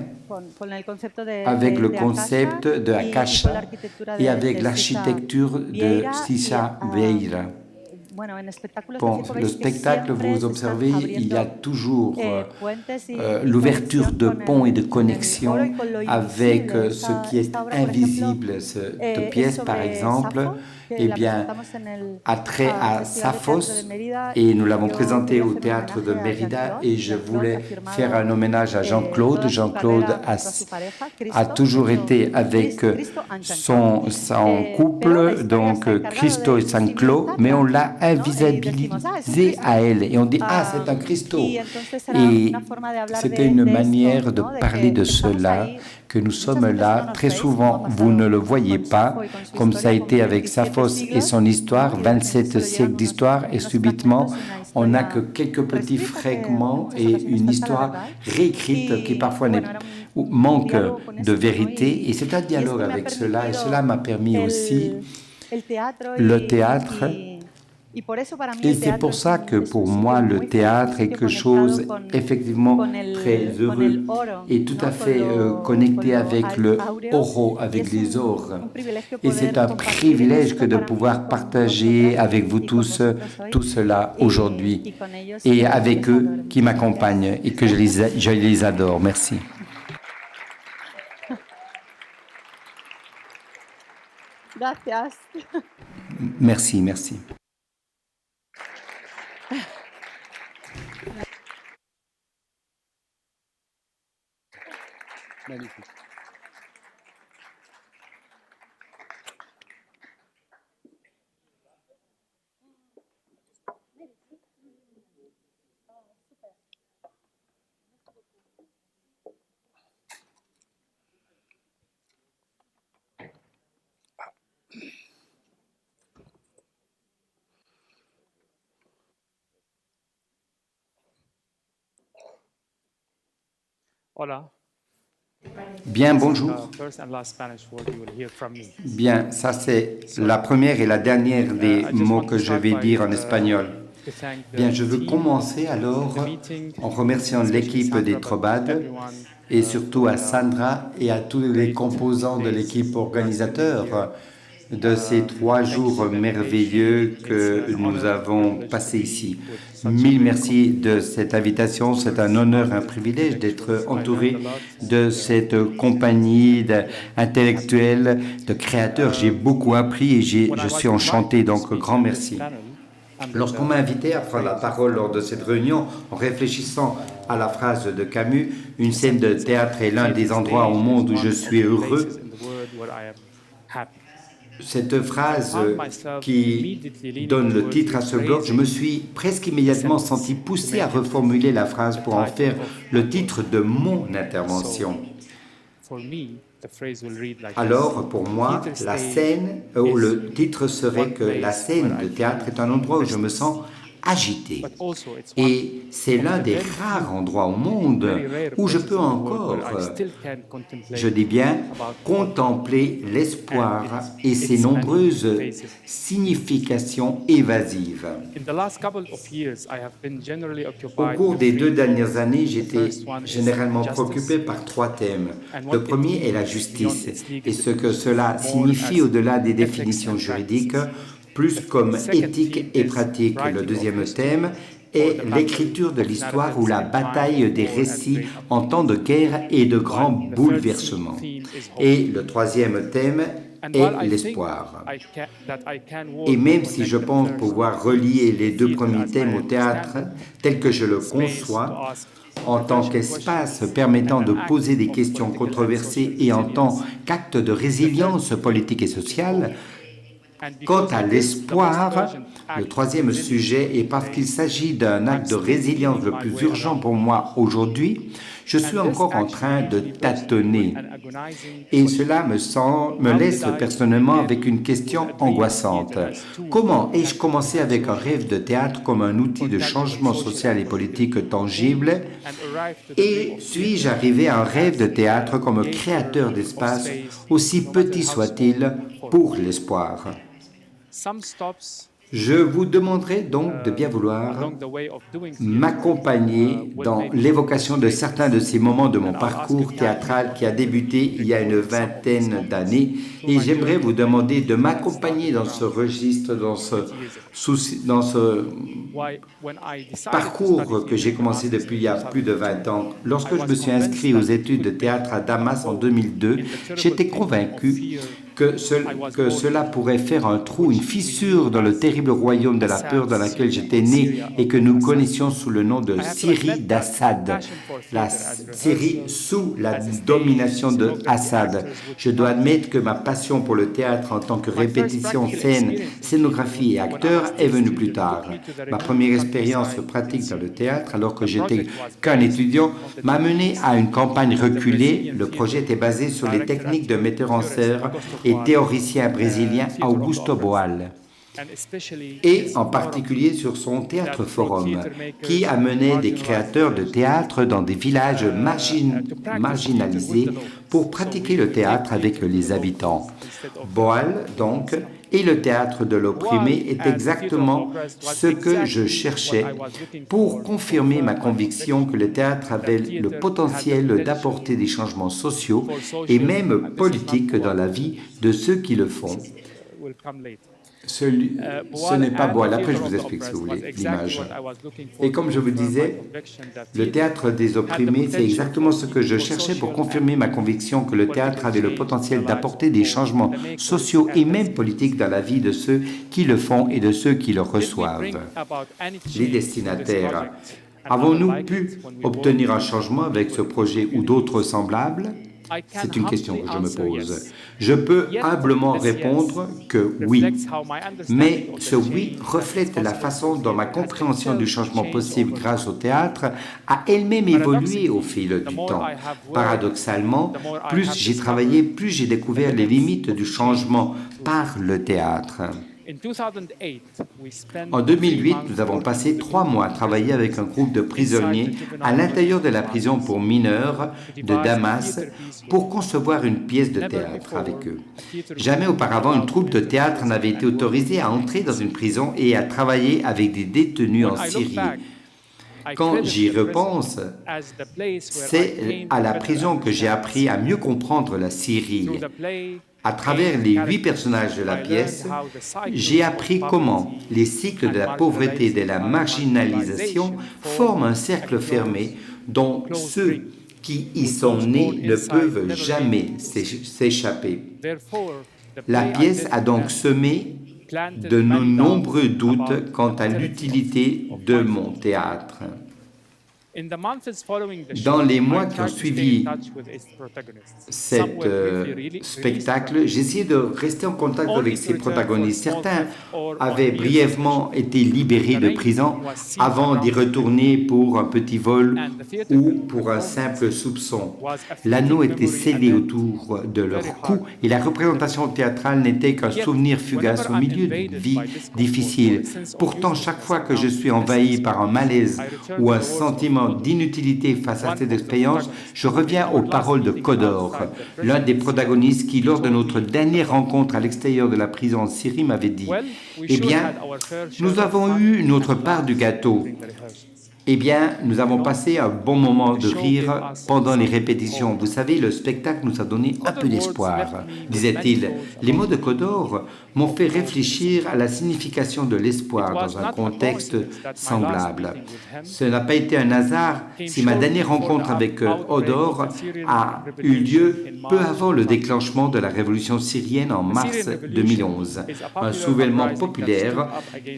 Speaker 2: avec le concept de Akasha et avec l'architecture de Sisa Vieira. Bon, le spectacle, vous observez, il y a toujours l'ouverture de ponts et de connexions avec ce qui est invisible. Cette pièce, par exemple, eh bien, a trait à Sappho et nous l'avons présenté au théâtre de Mérida et je voulais faire un hommage à Jean-Claude. Jean-Claude a toujours été avec son couple, donc Christo et Saint-Claude, mais on l'a invisibilisé à elle et on dit « Ah, c'est un Christo ». Et c'était une manière de parler de cela, que nous sommes là. Très souvent, vous ne le voyez pas, comme ça a été avec Sappho et son histoire, 27 siècles d'histoire, et subitement, on n'a que quelques petits fragments et une histoire réécrite qui parfois manque de vérité. Et c'est un dialogue avec cela, et cela m'a permis aussi le théâtre. Et c'est pour ça que pour moi, le théâtre est quelque chose effectivement très heureux et tout à fait connecté avec le oro, avec les ors. Et c'est un privilège que de pouvoir partager avec vous tous tout cela aujourd'hui et avec eux qui m'accompagnent et que je les adore. Merci. Merci, merci. Magnifique.
Speaker 5: Hola.
Speaker 2: Bien, bonjour. Bien, ça c'est la première et la dernière des mots que je vais dire en espagnol. Bien, je veux commencer alors en remerciant l'équipe des Trobades et surtout à Sandra et à tous les composants de l'équipe organisateur de ces 3 jours merveilleux que nous avons passés ici. Mille merci de cette invitation. C'est un honneur, un privilège d'être entouré de cette compagnie d'intellectuels, de créateurs. J'ai beaucoup appris et je suis enchanté, donc grand merci. Lorsqu'on m'a invité à prendre la parole lors de cette réunion, en réfléchissant à la phrase de Camus, « Une scène de théâtre est l'un des endroits au monde où je suis heureux », cette phrase qui donne le titre à ce blog, je me suis presque immédiatement senti poussé à reformuler la phrase pour en faire le titre de mon intervention. Alors, pour moi, la scène, le titre serait que la scène de théâtre est un endroit où je me sens agité. Et c'est l'un des rares endroits au monde où je peux encore, je dis bien, contempler l'espoir et ses nombreuses significations évasives. Au cours des 2 dernières années, j'étais généralement préoccupé par 3 thèmes. Le premier est la justice et ce que cela signifie au-delà des définitions juridiques, plus comme éthique et pratique. Le deuxième thème est l'écriture de l'histoire ou la bataille des récits en temps de guerre et de grands bouleversements. Et le troisième thème est l'espoir. Et même si je pense pouvoir relier les 2 premiers thèmes au théâtre tel que je le conçois, en tant qu'espace permettant de poser des questions controversées et en tant qu'acte de résilience politique et sociale, quant à l'espoir, le troisième sujet, et parce qu'il s'agit d'un acte de résilience le plus urgent pour moi aujourd'hui, je suis encore en train de tâtonner. Et cela me laisse personnellement avec une question angoissante. Comment ai-je commencé avec un rêve de théâtre comme un outil de changement social et politique tangible et suis-je arrivé à un rêve de théâtre comme créateur d'espace, aussi petit soit-il, pour l'espoir? Je vous demanderai donc de bien vouloir m'accompagner dans l'évocation de certains de ces moments de mon parcours théâtral qui a débuté il y a une 20aine d'années et j'aimerais vous demander de m'accompagner dans ce registre, dans ce parcours que j'ai commencé depuis il y a plus de 20 ans. Lorsque je me suis inscrit aux études de théâtre à Damas en 2002, j'étais convaincu que cela pourrait faire un trou, une fissure dans le terrible royaume de la peur dans lequel j'étais né et que nous connaissions sous le nom de Syrie d'Assad, la Syrie sous la domination de Assad. Je dois admettre que ma passion pour le théâtre en tant que répétition, scène, scénographie et acteur est venue plus tard. Ma première expérience pratique dans le théâtre, alors que j'étais qu'un étudiant, m'a mené à une campagne reculée. Le projet était basé sur les techniques de metteur en scène et théoricien brésilien Augusto Boal, et en particulier sur son théâtre forum, qui amenait des créateurs de théâtre dans des villages marginalisés pour pratiquer le théâtre avec les habitants. Boal, donc, et le théâtre de l'opprimé est exactement ce que je cherchais pour confirmer ma conviction que le théâtre avait le potentiel d'apporter des changements sociaux et même politiques dans la vie de ceux qui le font. Ce n'est pas Boal. Après, je vous explique, si vous voulez, l'image. Et comme je vous disais, le théâtre des opprimés, c'est exactement ce que je cherchais pour confirmer ma conviction que le théâtre avait le potentiel d'apporter des changements sociaux et même politiques dans la vie de ceux qui le font et de ceux qui le reçoivent. Les destinataires. Avons-nous pu obtenir un changement avec ce projet ou d'autres semblables? C'est une question que je me pose. Je peux humblement répondre que oui, mais ce oui reflète la façon dont ma compréhension du changement possible grâce au théâtre a elle-même évolué au fil du temps. Paradoxalement, plus j'ai travaillé, plus j'ai découvert les limites du changement par le théâtre.
Speaker 1: En 2008, nous avons passé 3 mois à travailler avec un groupe de prisonniers à l'intérieur de la prison pour mineurs de Damas pour concevoir une pièce de théâtre avec eux. Jamais auparavant, une troupe de théâtre n'avait été autorisée à entrer dans une prison et à travailler avec des détenus en Syrie. Quand j'y repense, c'est à la prison que j'ai appris à mieux comprendre la Syrie. À travers les 8 personnages de la pièce, j'ai appris comment les cycles de la pauvreté et de la marginalisation forment un cercle fermé dont ceux qui y sont nés ne peuvent jamais s'échapper. La pièce a donc semé de nombreux doutes quant à l'utilité de mon théâtre. Dans les mois qui ont suivi cet spectacle, j'ai essayé de rester en contact avec ces protagonistes. Certains avaient brièvement été libérés de prison avant d'y retourner pour un petit vol ou pour un simple soupçon. L'anneau était scellé autour de leur cou et la représentation théâtrale n'était qu'un souvenir fugace au milieu d'une vie difficile. Pourtant, chaque fois que je suis envahi par un malaise ou un sentiment d'inutilité face à cette expérience, je reviens aux paroles de Kodor, l'un des protagonistes qui, lors de notre dernière rencontre à l'extérieur de la prison en Syrie, m'avait dit « Eh bien, nous avons eu notre part du gâteau. Eh bien, nous avons passé un bon moment de rire pendant les répétitions. Vous savez, le spectacle nous a donné un peu d'espoir, disait-il. Les mots de Kodor m'ont fait réfléchir à la signification de l'espoir dans un contexte semblable. Ce n'a pas été un hasard si ma dernière rencontre avec Hodor a eu lieu peu avant le déclenchement de la révolution syrienne en mars 2011, un soulèvement populaire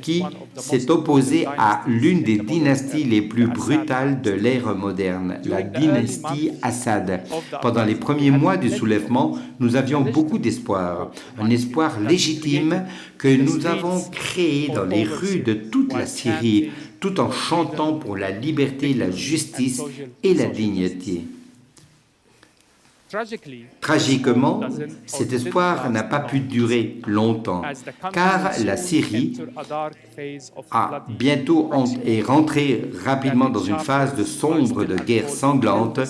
Speaker 1: qui s'est opposé à l'une des dynasties les plus brutales de l'ère moderne, la dynastie Assad. Pendant les premiers mois du soulèvement, nous avions beaucoup d'espoir, un espoir légitime que nous avons créé dans les rues de toute la Syrie, tout en chantant pour la liberté, la justice et la dignité. Tragiquement, cet espoir n'a pas pu durer longtemps, car la Syrie est rentrée rapidement dans une phase de sombre de guerre sanglante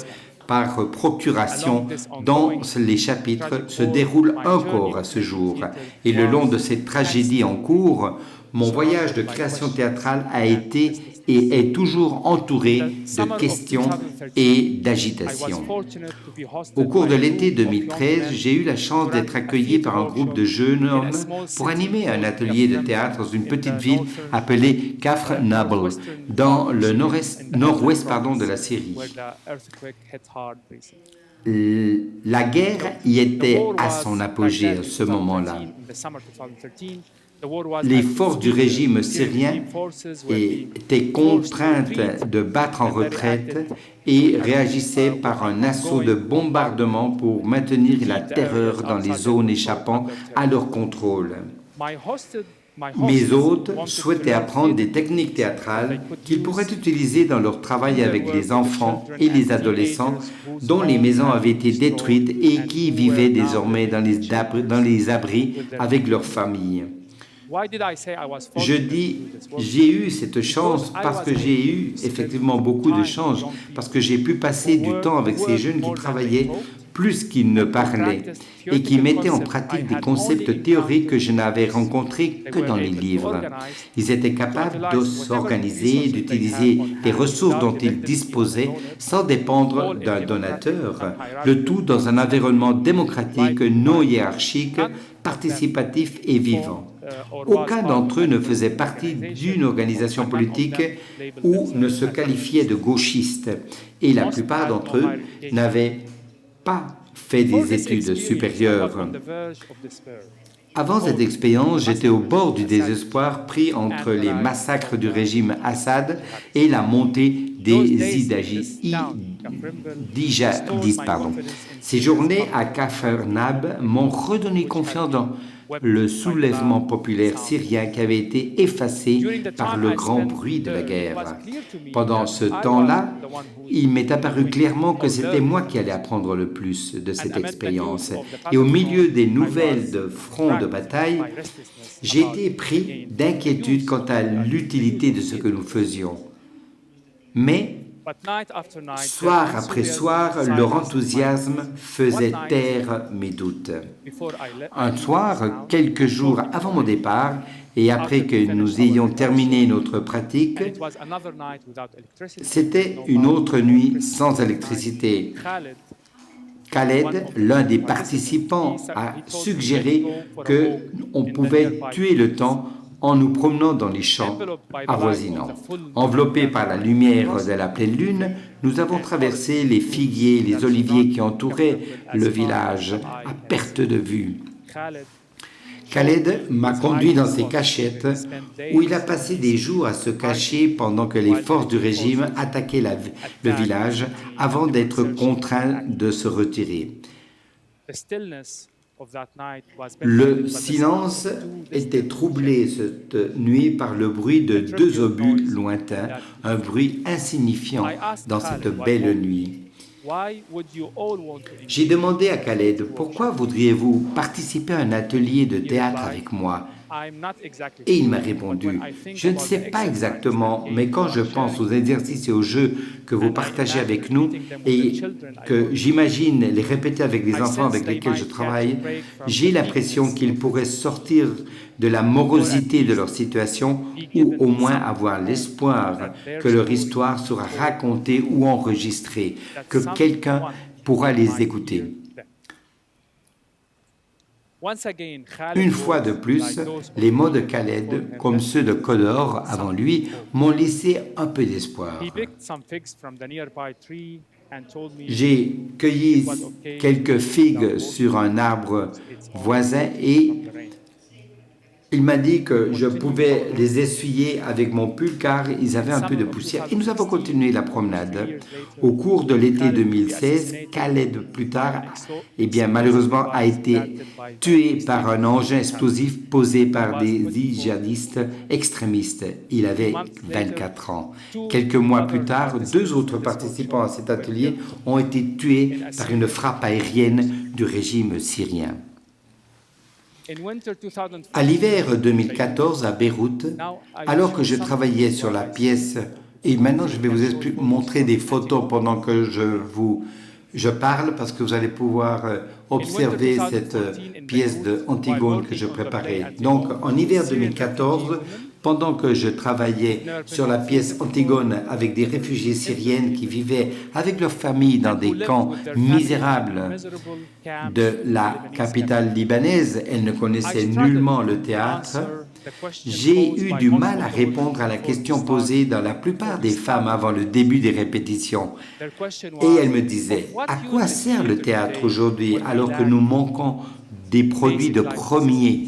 Speaker 1: par procuration dont les chapitres se déroulent encore à ce jour. Et le long de cette tragédie en cours, mon voyage de création théâtrale a été et est toujours entouré de questions et d'agitation. Au cours de l'été 2013, j'ai eu la chance d'être accueilli par un groupe de jeunes hommes pour animer un atelier de théâtre dans une petite ville appelée Kafr Nabil, dans le nord-ouest de la Syrie. La guerre y était à son apogée à ce moment-là. Les forces du régime syrien étaient contraintes de battre en retraite et réagissaient par un assaut de bombardement pour maintenir la terreur dans les zones échappant à leur contrôle. Mes hôtes souhaitaient apprendre des techniques théâtrales qu'ils pourraient utiliser dans leur travail avec les enfants et les adolescents dont les maisons avaient été détruites et qui vivaient désormais dans les abris avec leurs familles. Je dis, j'ai eu cette chance parce que j'ai eu effectivement beaucoup de chance, parce que j'ai pu passer du temps avec ces jeunes qui travaillaient plus qu'ils ne parlaient et qui mettaient en pratique des concepts théoriques que je n'avais rencontrés que dans les livres. Ils étaient capables de s'organiser, d'utiliser les ressources dont ils disposaient sans dépendre d'un donateur, le tout dans un environnement démocratique, non hiérarchique, participatif et vivant. Aucun d'entre eux ne faisait partie d'une organisation politique ou ne se qualifiait de gauchiste, et la plupart d'entre eux n'avaient pas fait des études supérieures. Avant cette expérience, j'étais au bord du désespoir, pris entre les massacres du régime Assad et la montée djihadistes. Ces journées à Kafr Nab m'ont redonné confiance dans le soulèvement populaire syrien qui avait été effacé par le grand bruit de la guerre. Pendant ce temps-là, il m'est apparu clairement que c'était moi qui allais apprendre le plus de cette expérience. Et au milieu des nouvelles de front de bataille, j'ai été pris d'inquiétude quant à l'utilité de ce que nous faisions. Mais soir après soir, leur enthousiasme faisait taire mes doutes. Un soir, quelques jours avant mon départ, et après que nous ayons terminé notre pratique, c'était une autre nuit sans électricité. Khaled, l'un des participants, a suggéré qu'on pouvait tuer le temps en nous promenant dans les champs avoisinants. Enveloppés par la lumière de la pleine lune, nous avons traversé les figuiers et les oliviers qui entouraient le village à perte de vue. Khaled m'a conduit dans ses cachettes où il a passé des jours à se cacher pendant que les forces du régime attaquaient le village avant d'être contraint de se retirer. Le silence était troublé cette nuit par le bruit de deux obus lointains, un bruit insignifiant dans cette belle nuit. J'ai demandé à Khaled, pourquoi voudriez-vous participer à un atelier de théâtre avec moi? Et il m'a répondu, je ne sais pas exactement, mais quand je pense aux exercices et aux jeux que vous partagez avec nous et que j'imagine les répéter avec les enfants avec lesquels je travaille, j'ai l'impression qu'ils pourraient sortir de la morosité de leur situation ou au moins avoir l'espoir que leur histoire sera racontée ou enregistrée, que quelqu'un pourra les écouter. Une fois de plus, les mots de Khaled, comme ceux de Kodor avant lui, m'ont laissé un peu d'espoir. J'ai cueilli quelques figues sur un arbre voisin et il m'a dit que je pouvais les essuyer avec mon pull car ils avaient un peu de poussière. Et nous avons continué la promenade. Au cours de l'été 2016, Khaled, plus tard, malheureusement, a été tué par un engin explosif posé par des djihadistes extrémistes. Il avait 24 ans. Quelques mois plus tard, deux autres participants à cet atelier ont été tués par une frappe aérienne du régime syrien. À l'hiver 2014 à Beyrouth, alors que je travaillais sur la pièce, et maintenant je vais vous montrer des photos pendant que je parle parce que vous allez pouvoir observer cette pièce de Antigone que je préparais. Donc en hiver 2014, pendant que je travaillais sur la pièce Antigone avec des réfugiés syriennes qui vivaient avec leurs familles dans des camps misérables de la capitale libanaise, elles ne connaissaient nullement le théâtre, j'ai eu du mal à répondre à la question posée dans la plupart des femmes avant le début des répétitions. Et elles me disaient, à quoi sert le théâtre aujourd'hui alors que nous manquons des produits de première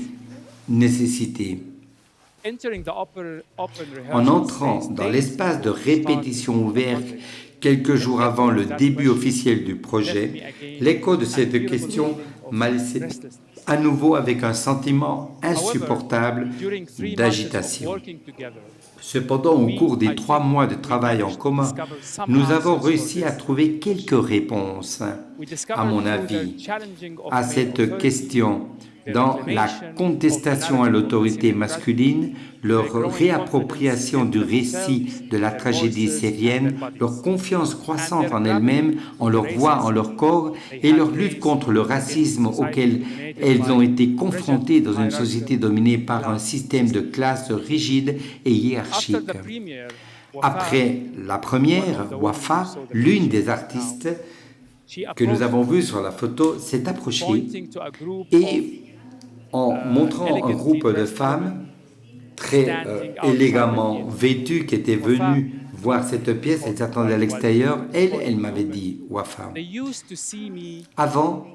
Speaker 1: nécessité? En entrant dans l'espace de répétition ouvert quelques jours avant le début officiel du projet, l'écho de cette question m'a laissé à nouveau avec un sentiment insupportable d'agitation. Cependant, au cours des 3 mois de travail en commun, nous avons réussi à trouver quelques réponses, à mon avis, à cette question. Dans la contestation à l'autorité masculine, leur réappropriation du récit de la tragédie syrienne, leur confiance croissante en elles-mêmes, en leur voix, en leur corps, et leur lutte contre le racisme auquel elles ont été confrontées dans une société dominée par un système de classe rigide et hiérarchique. Après la première, Wafa, l'une des artistes que nous avons vues sur la photo, s'est approchée et en montrant un groupe de femmes très élégamment vêtues qui étaient venues voir cette pièce, elles s'attendaient à l'extérieur, elle m'avait dit, Wafa, avant,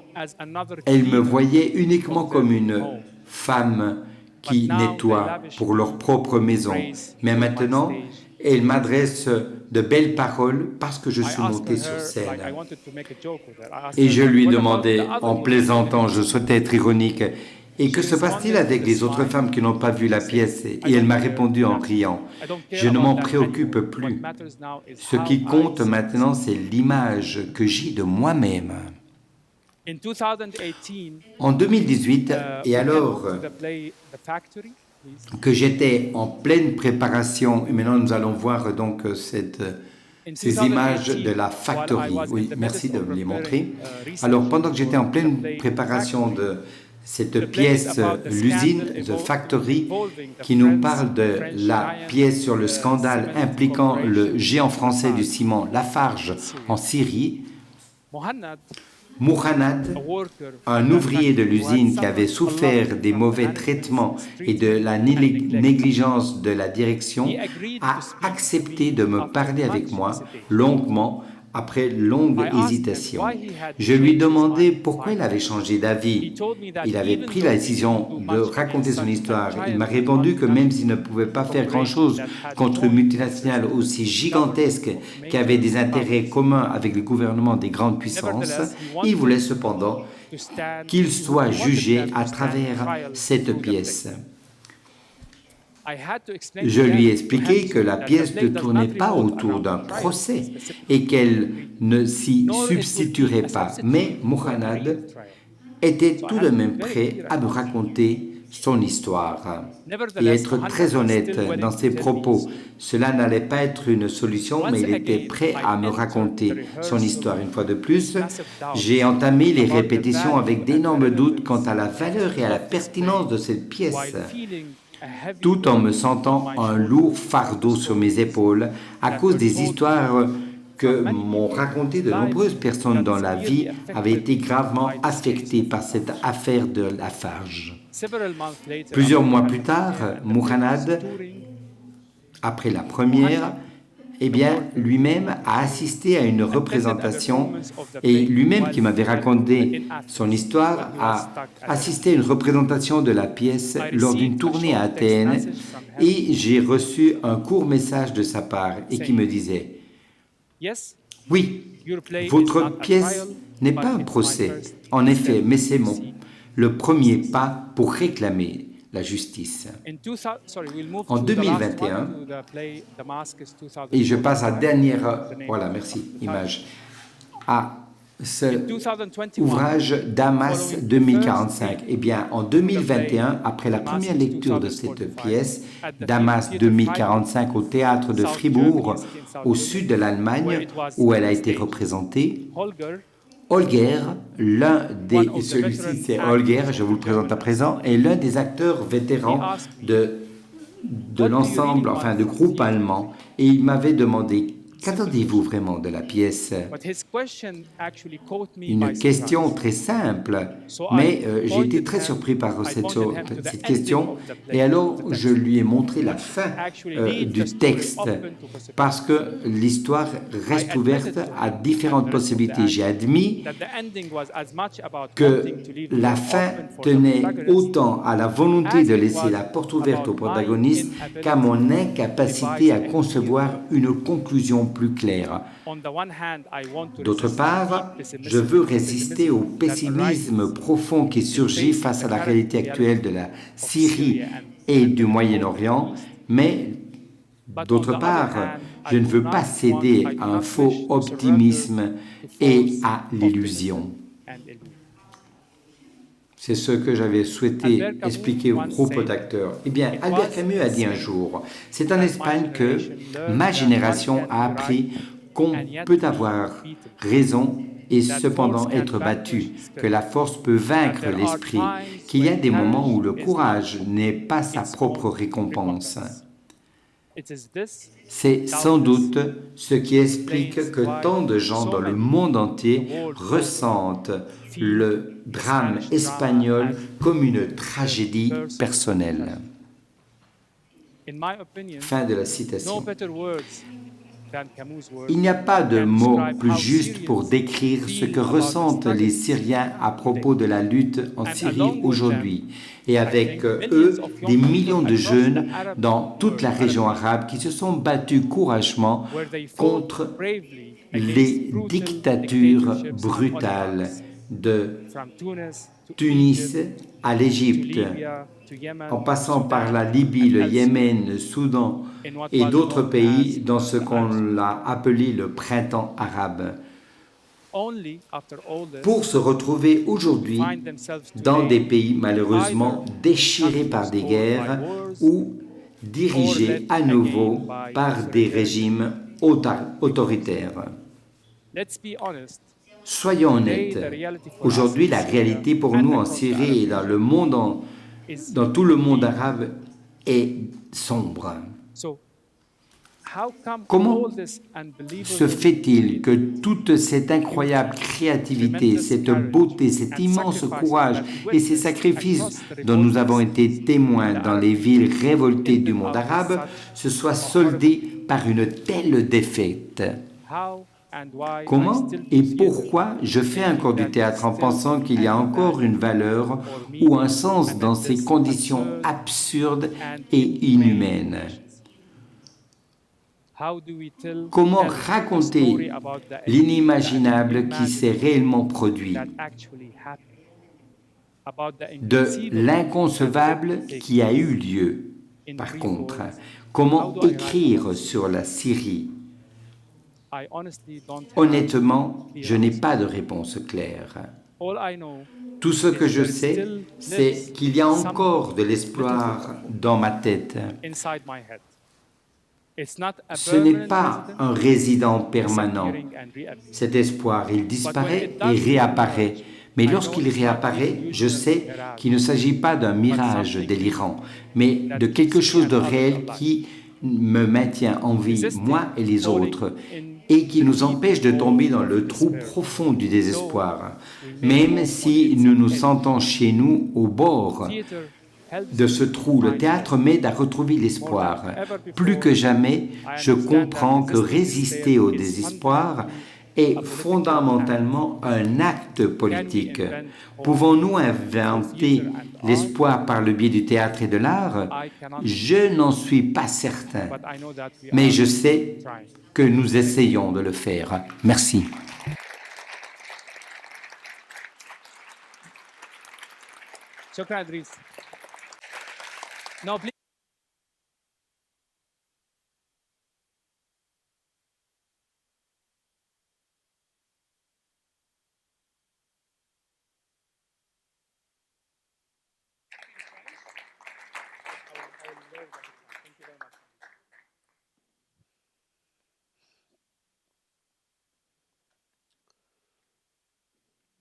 Speaker 1: elle me voyait uniquement comme une femme qui nettoie pour leur propre maison, mais maintenant, Elle m'adresse de belles paroles parce que je suis monté sur scène. Et je lui demandais, en plaisantant, je souhaitais être ironique, et que se passe-t-il avec les autres femmes qui n'ont pas vu la pièce? Et elle m'a répondu en riant, je ne m'en préoccupe plus. Ce qui compte maintenant, c'est l'image que j'ai de moi-même. En 2018, et alors que j'étais en pleine préparation, et maintenant nous allons voir donc ces images de la Factory. Oui, merci de me les montrer. Alors, pendant que j'étais en pleine préparation de cette pièce, l'usine, The Factory, qui nous parle de la pièce sur le scandale impliquant le géant français du ciment Lafarge en Syrie, Mouhanad, un ouvrier de l'usine qui avait souffert des mauvais traitements et de la négligence de la direction, a accepté de me parler avec moi longuement après longue hésitation. Je lui demandai pourquoi il avait changé d'avis. Il avait pris la décision de raconter son histoire. Il m'a répondu que même s'il ne pouvait pas faire grand-chose contre une multinationale aussi gigantesque qui avait des intérêts communs avec le gouvernement des grandes puissances, il voulait cependant qu'il soit jugé à travers cette pièce. Je lui ai expliqué que la pièce ne tournait pas autour d'un procès et qu'elle ne s'y substituerait pas. Mais Mouhanad était tout de même prêt à me raconter son histoire et être très honnête dans ses propos. Cela n'allait pas être une solution, mais il était prêt à me raconter son histoire. Une fois de plus, j'ai entamé les répétitions avec d'énormes doutes quant à la valeur et à la pertinence de cette pièce, tout en me sentant un lourd fardeau sur mes épaules à cause des histoires que m'ont racontées de nombreuses personnes dont la vie avait été gravement affectée par cette affaire de Lafarge. Plusieurs mois plus tard, Mouhanad, après la première, lui-même a assisté à une représentation et lui-même qui m'avait raconté son histoire a assisté à une représentation de la pièce lors d'une tournée à Athènes et j'ai reçu un court message de sa part et qui me disait « Oui, votre pièce n'est pas un procès, en effet, mais c'est le premier pas pour réclamer la justice. » En 2021, et je passe à dernière, voilà, merci, image, à ce ouvrage Damas 2045. Eh bien, en 2021, après la première lecture de cette pièce, Damas 2045 au théâtre de Fribourg, au sud de l'Allemagne, où elle a été représentée, Holger, celui-ci c'est Holger, je vous le présente à présent, est l'un des acteurs vétérans de l'ensemble, enfin de groupe allemand, et il m'avait demandé « Qu'attendez-vous vraiment de la pièce ?» Une question très simple, mais j'ai été très surpris par cette question, et alors je lui ai montré la fin du texte, parce que l'histoire reste ouverte à différentes possibilités. J'ai admis que la fin tenait autant à la volonté de laisser la porte ouverte au protagoniste qu'à mon incapacité à concevoir une conclusion plus claire. D'autre part, je veux résister au pessimisme profond qui surgit face à la réalité actuelle de la Syrie et du Moyen-Orient, mais d'autre part, je ne veux pas céder à un faux optimisme et à l'illusion. C'est ce que j'avais souhaité expliquer au groupe d'acteurs. Eh bien, Albert Camus a dit un jour, « C'est en Espagne que ma génération a appris qu'on peut avoir raison et cependant être battu, que la force peut vaincre l'esprit, qu'il y a des moments où le courage n'est pas sa propre récompense. » C'est sans doute ce qui explique que tant de gens dans le monde entier ressentent le drame espagnol comme une tragédie personnelle. Fin de la citation. Il n'y a pas de mot plus juste pour décrire ce que ressentent les Syriens à propos de la lutte en Syrie aujourd'hui, et avec eux, des millions de jeunes dans toute la région arabe qui se sont battus courageusement contre les dictatures brutales de Tunis à l'Égypte, en passant par la Libye, le Yémen, le Soudan et d'autres pays dans ce qu'on a appelé le printemps arabe, pour se retrouver aujourd'hui dans des pays malheureusement déchirés par des guerres ou dirigés à nouveau par des régimes autoritaires. Soyons honnêtes, aujourd'hui la réalité pour nous en Syrie et dans le monde, dans tout le monde arabe est sombre. Comment se fait-il que toute cette incroyable créativité, cette beauté, cet immense courage et ces sacrifices dont nous avons été témoins dans les villes révoltées du monde arabe se soient soldés par une telle défaite? Comment et pourquoi je fais encore du théâtre en pensant qu'il y a encore une valeur ou un sens dans ces conditions absurdes et inhumaines? Comment raconter l'inimaginable qui s'est réellement produit, de l'inconcevable qui a eu lieu? Par contre, comment écrire sur la Syrie? Honnêtement, je n'ai pas de réponse claire. Tout ce que je sais, c'est qu'il y a encore de l'espoir dans ma tête. Ce n'est pas un résident permanent. Cet espoir, il disparaît et réapparaît. Mais lorsqu'il réapparaît, je sais qu'il ne s'agit pas d'un mirage délirant, mais de quelque chose de réel qui me maintient en vie, moi et les autres, et qui nous empêche de tomber dans le trou profond du désespoir, même si nous nous sentons chez nous au bord de ce trou. Le théâtre m'aide à retrouver l'espoir. Plus que jamais, je comprends que résister au désespoir est fondamentalement un acte politique. Pouvons-nous inventer l'espoir par le biais du théâtre et de l'art? Je n'en suis pas certain, mais je sais que nous essayons de le faire. Merci.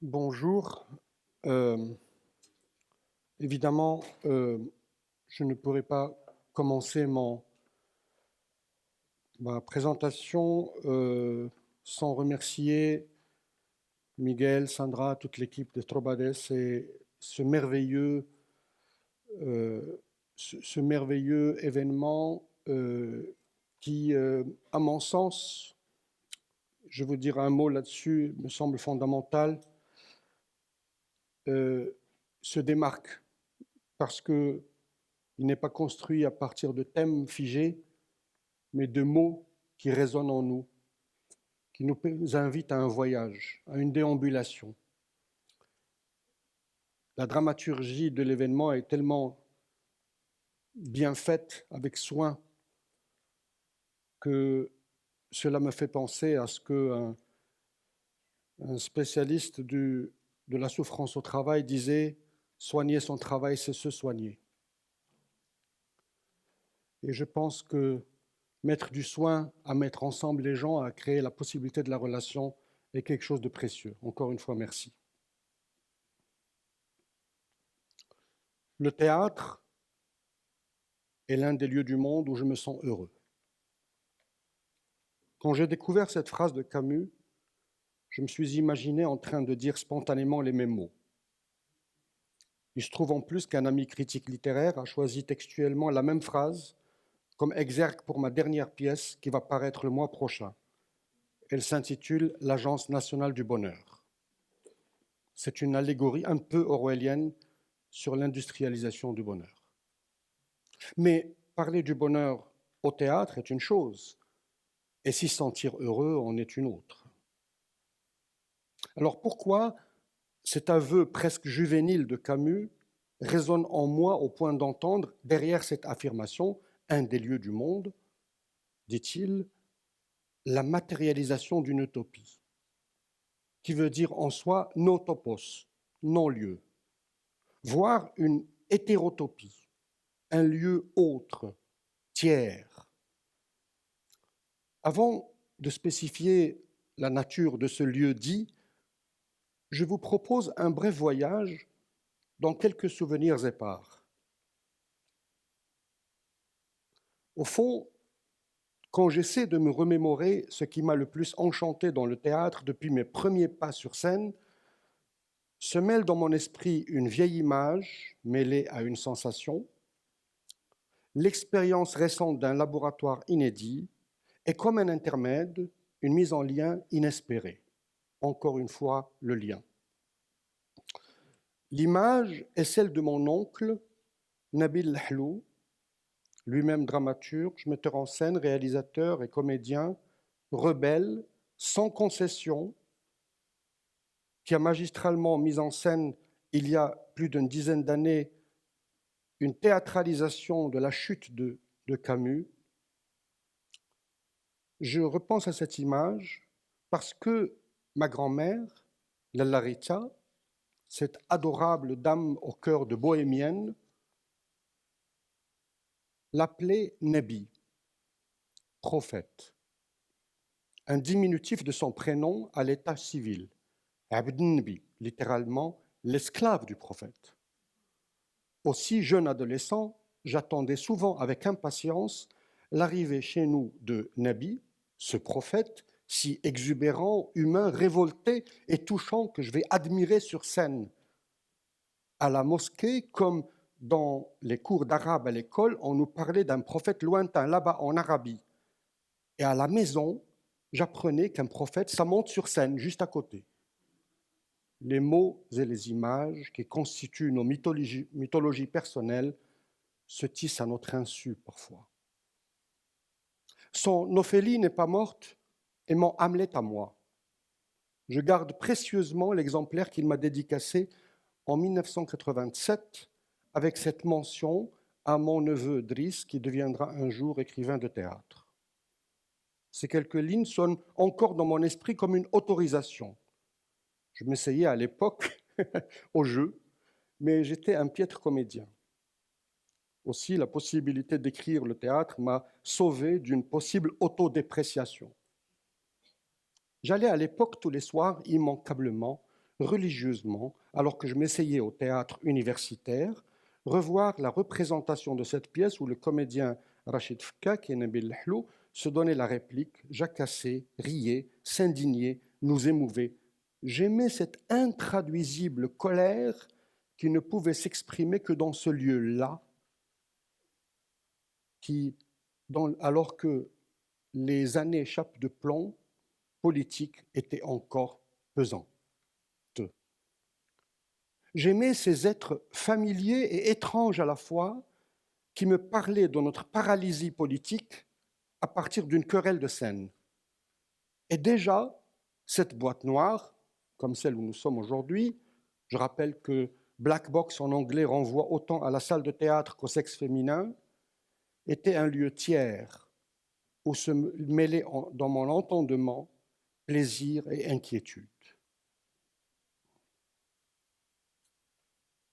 Speaker 5: Bonjour. Évidemment, je ne pourrais pas commencer ma présentation sans remercier Miguel, Sandra, toute l'équipe de Trobades et ce merveilleux événement qui, à mon sens, je vous dirai un mot là-dessus, me semble fondamental, se démarque parce qu'il n'est pas construit à partir de thèmes figés, mais de mots qui résonnent en nous, qui nous invitent à un voyage, à une déambulation. La dramaturgie de l'événement est tellement bien faite, avec soin, que cela me fait penser à ce qu'un spécialiste de la souffrance au travail disait « Soigner son travail, c'est se soigner ». Et je pense que mettre du soin à mettre ensemble les gens, à créer la possibilité de la relation est quelque chose de précieux. Encore une fois, merci. Le théâtre est l'un des lieux du monde où je me sens heureux. Quand j'ai découvert cette phrase de Camus, je me suis imaginé en train de dire spontanément les mêmes mots. Il se trouve en plus qu'un ami critique littéraire a choisi textuellement la même phrase comme exergue pour ma dernière pièce qui va paraître le mois prochain. Elle s'intitule « L'Agence nationale du bonheur ». C'est une allégorie un peu orwellienne sur l'industrialisation du bonheur. Mais parler du bonheur au théâtre est une chose, et s'y sentir heureux en est une autre. Alors pourquoi cet aveu presque juvénile de Camus résonne en moi au point d'entendre, derrière cette affirmation, un des lieux du monde, dit-il, la matérialisation d'une utopie, qui veut dire en soi notopos, non-lieu, voire une hétérotopie, un lieu autre, tiers. Avant de spécifier la nature de ce lieu dit, je vous propose un bref voyage dans quelques souvenirs épars. Au fond, quand j'essaie de me remémorer ce qui m'a le plus enchanté dans le théâtre depuis mes premiers pas sur scène, se mêle dans mon esprit une vieille image mêlée à une sensation, l'expérience récente d'un laboratoire inédit et comme un intermède, une mise en lien inespérée. Encore une fois, le lien. L'image est celle de mon oncle, Nabil Lahlou, lui-même dramaturge, metteur en scène, réalisateur et comédien, rebelle, sans concession, qui a magistralement mis en scène, il y a plus d'une dizaine d'années, une théâtralisation de la chute de Camus. Je repense à cette image parce que ma grand-mère, Lalla Rita, cette adorable dame au cœur de bohémienne, l'appelait Nabi, prophète, un diminutif de son prénom à l'état civil, Abd Nabi, littéralement l'esclave du prophète. Aussi jeune adolescent, j'attendais souvent avec impatience l'arrivée chez nous de Nabi, ce prophète si exubérant, humain, révolté et touchant que je vais admirer sur scène. À la mosquée, comme dans les cours d'arabe à l'école, on nous parlait d'un prophète lointain là-bas en Arabie. Et à la maison, j'apprenais qu'un prophète, ça monte sur scène, juste à côté. Les mots et les images qui constituent nos mythologies personnelles se tissent à notre insu parfois. Son Ophélie n'est pas morte et mon Hamlet à moi. Je garde précieusement l'exemplaire qu'il m'a dédicacé en 1987 avec cette mention à mon neveu Driss qui deviendra un jour écrivain de théâtre. Ces quelques lignes sonnent encore dans mon esprit comme une autorisation. Je m'essayais à l'époque au jeu, mais j'étais un piètre comédien. Aussi, la possibilité d'écrire le théâtre m'a sauvé d'une possible autodépréciation. J'allais à l'époque tous les soirs immanquablement, religieusement, alors que je m'essayais au théâtre universitaire, revoir la représentation de cette pièce où le comédien Rachid Fkak et Nabil Lahlou se donnaient la réplique, jacassaient, riaient, s'indignaient, nous émouvaient. J'aimais cette intraduisible colère qui ne pouvait s'exprimer que dans ce lieu-là, alors que les années chape de plomb politiques étaient encore pesantes. J'aimais ces êtres familiers et étranges à la fois qui me parlaient de notre paralysie politique à partir d'une querelle de scène. Et déjà, cette boîte noire, comme celle où nous sommes aujourd'hui, je rappelle que Black Box en anglais renvoie autant à la salle de théâtre qu'au sexe féminin, était un lieu tiers où se mêlaient dans mon entendement plaisir et inquiétude.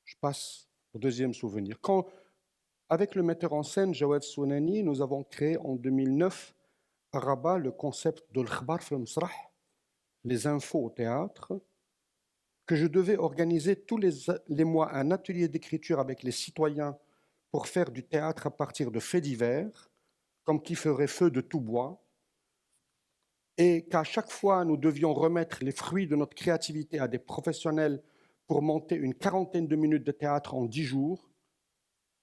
Speaker 5: Je passe au deuxième souvenir. Quand, avec le metteur en scène Jawad Sounani, nous avons créé en 2009 à Rabat le concept de l'khbar fil masrah, les infos au théâtre, que je devais organiser tous les mois un atelier d'écriture avec les citoyens pour faire du théâtre à partir de faits divers, comme qui ferait feu de tout bois, et qu'à chaque fois nous devions remettre les fruits de notre créativité à des professionnels pour monter une 40aine de minutes de théâtre en 10 jours,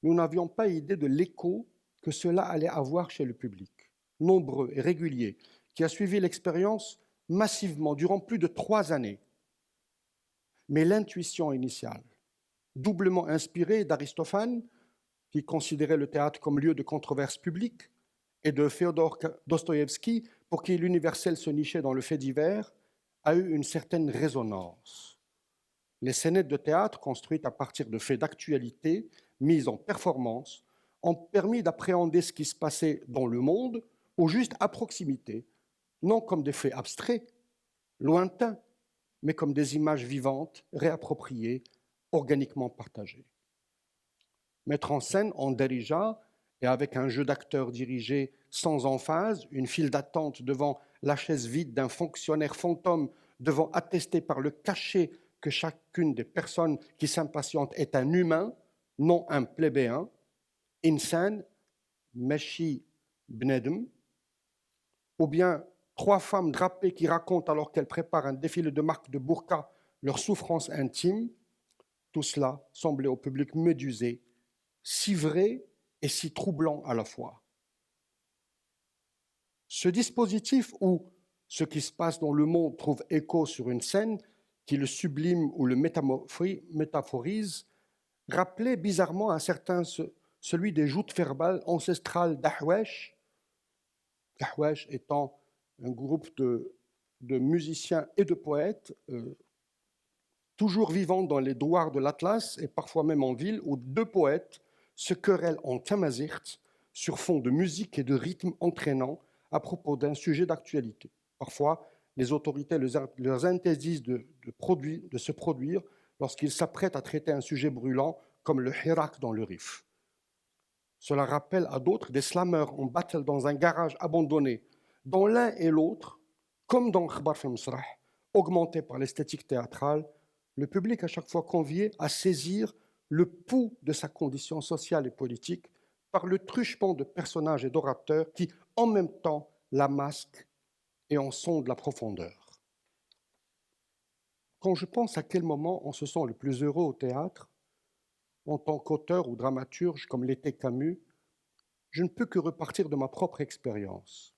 Speaker 5: nous n'avions pas idée de l'écho que cela allait avoir chez le public, nombreux et régulier, qui a suivi l'expérience massivement durant plus de 3 années. Mais l'intuition initiale, doublement inspirée d'Aristophane, qui considérait le théâtre comme lieu de controverse publique, et de Féodor Dostoïevski, pour qui l'universel se nichait dans le fait divers, a eu une certaine résonance. Les scénettes de théâtre, construites à partir de faits d'actualité, mises en performance, ont permis d'appréhender ce qui se passait dans le monde, au juste à proximité, non comme des faits abstraits, lointains, mais comme des images vivantes, réappropriées, organiquement partagées. Mettre en scène en dérija et avec un jeu d'acteurs dirigé sans emphase, une file d'attente devant la chaise vide d'un fonctionnaire fantôme devant attester par le cachet que chacune des personnes qui s'impatientent est un humain, non un plébéien, insan, meshi bnedem, ou bien 3 femmes drapées qui racontent alors qu'elles préparent un défilé de marques de burqa leur souffrance intime, tout cela semblait au public médusé, si vrai et si troublant à la fois. Ce dispositif où ce qui se passe dans le monde trouve écho sur une scène qui le sublime ou le métaphorise, rappelait bizarrement un certain celui des joutes verbales ancestrales d'Ahwesh, Ahwesh étant un groupe de musiciens et de poètes toujours vivant dans les douars de l'Atlas et parfois même en ville, où 2 poètes se querellent en tamazirt sur fond de musique et de rythme entraînant à propos d'un sujet d'actualité. Parfois, les autorités leur interdisent de se produire lorsqu'ils s'apprêtent à traiter un sujet brûlant comme le Hirak dans le Rif. Cela rappelle à d'autres des slammers en battle dans un garage abandonné, dont l'un et l'autre, comme dans Khbar fi Masrah, augmenté par l'esthétique théâtrale, le public à chaque fois convié à saisir le pouls de sa condition sociale et politique par le truchement de personnages et d'orateurs qui, en même temps, la masquent et en sondent la profondeur. Quand je pense à quel moment on se sent le plus heureux au théâtre, en tant qu'auteur ou dramaturge comme l'était Camus, je ne peux que repartir de ma propre expérience.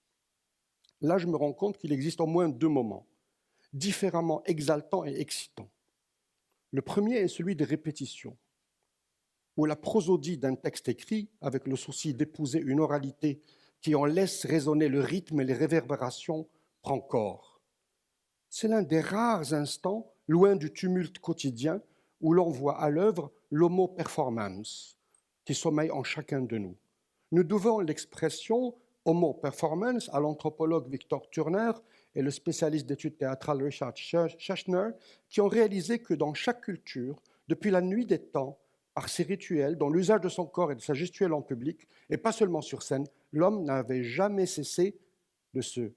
Speaker 5: Là, je me rends compte qu'il existe au moins 2 moments, différemment exaltants et excitants. Le premier est celui des répétitions, où la prosodie d'un texte écrit, avec le souci d'épouser une oralité qui en laisse résonner le rythme et les réverbérations, prend corps. C'est l'un des rares instants, loin du tumulte quotidien, où l'on voit à l'œuvre l'homo performance, qui sommeille en chacun de nous. Nous devons l'expression homo performance à l'anthropologue Victor Turner et le spécialiste d'études théâtrales Richard Schachner, qui ont réalisé que dans chaque culture, depuis la nuit des temps, par ses rituels, dans l'usage de son corps et de sa gestuelle en public, et pas seulement sur scène, l'homme n'avait jamais cessé de se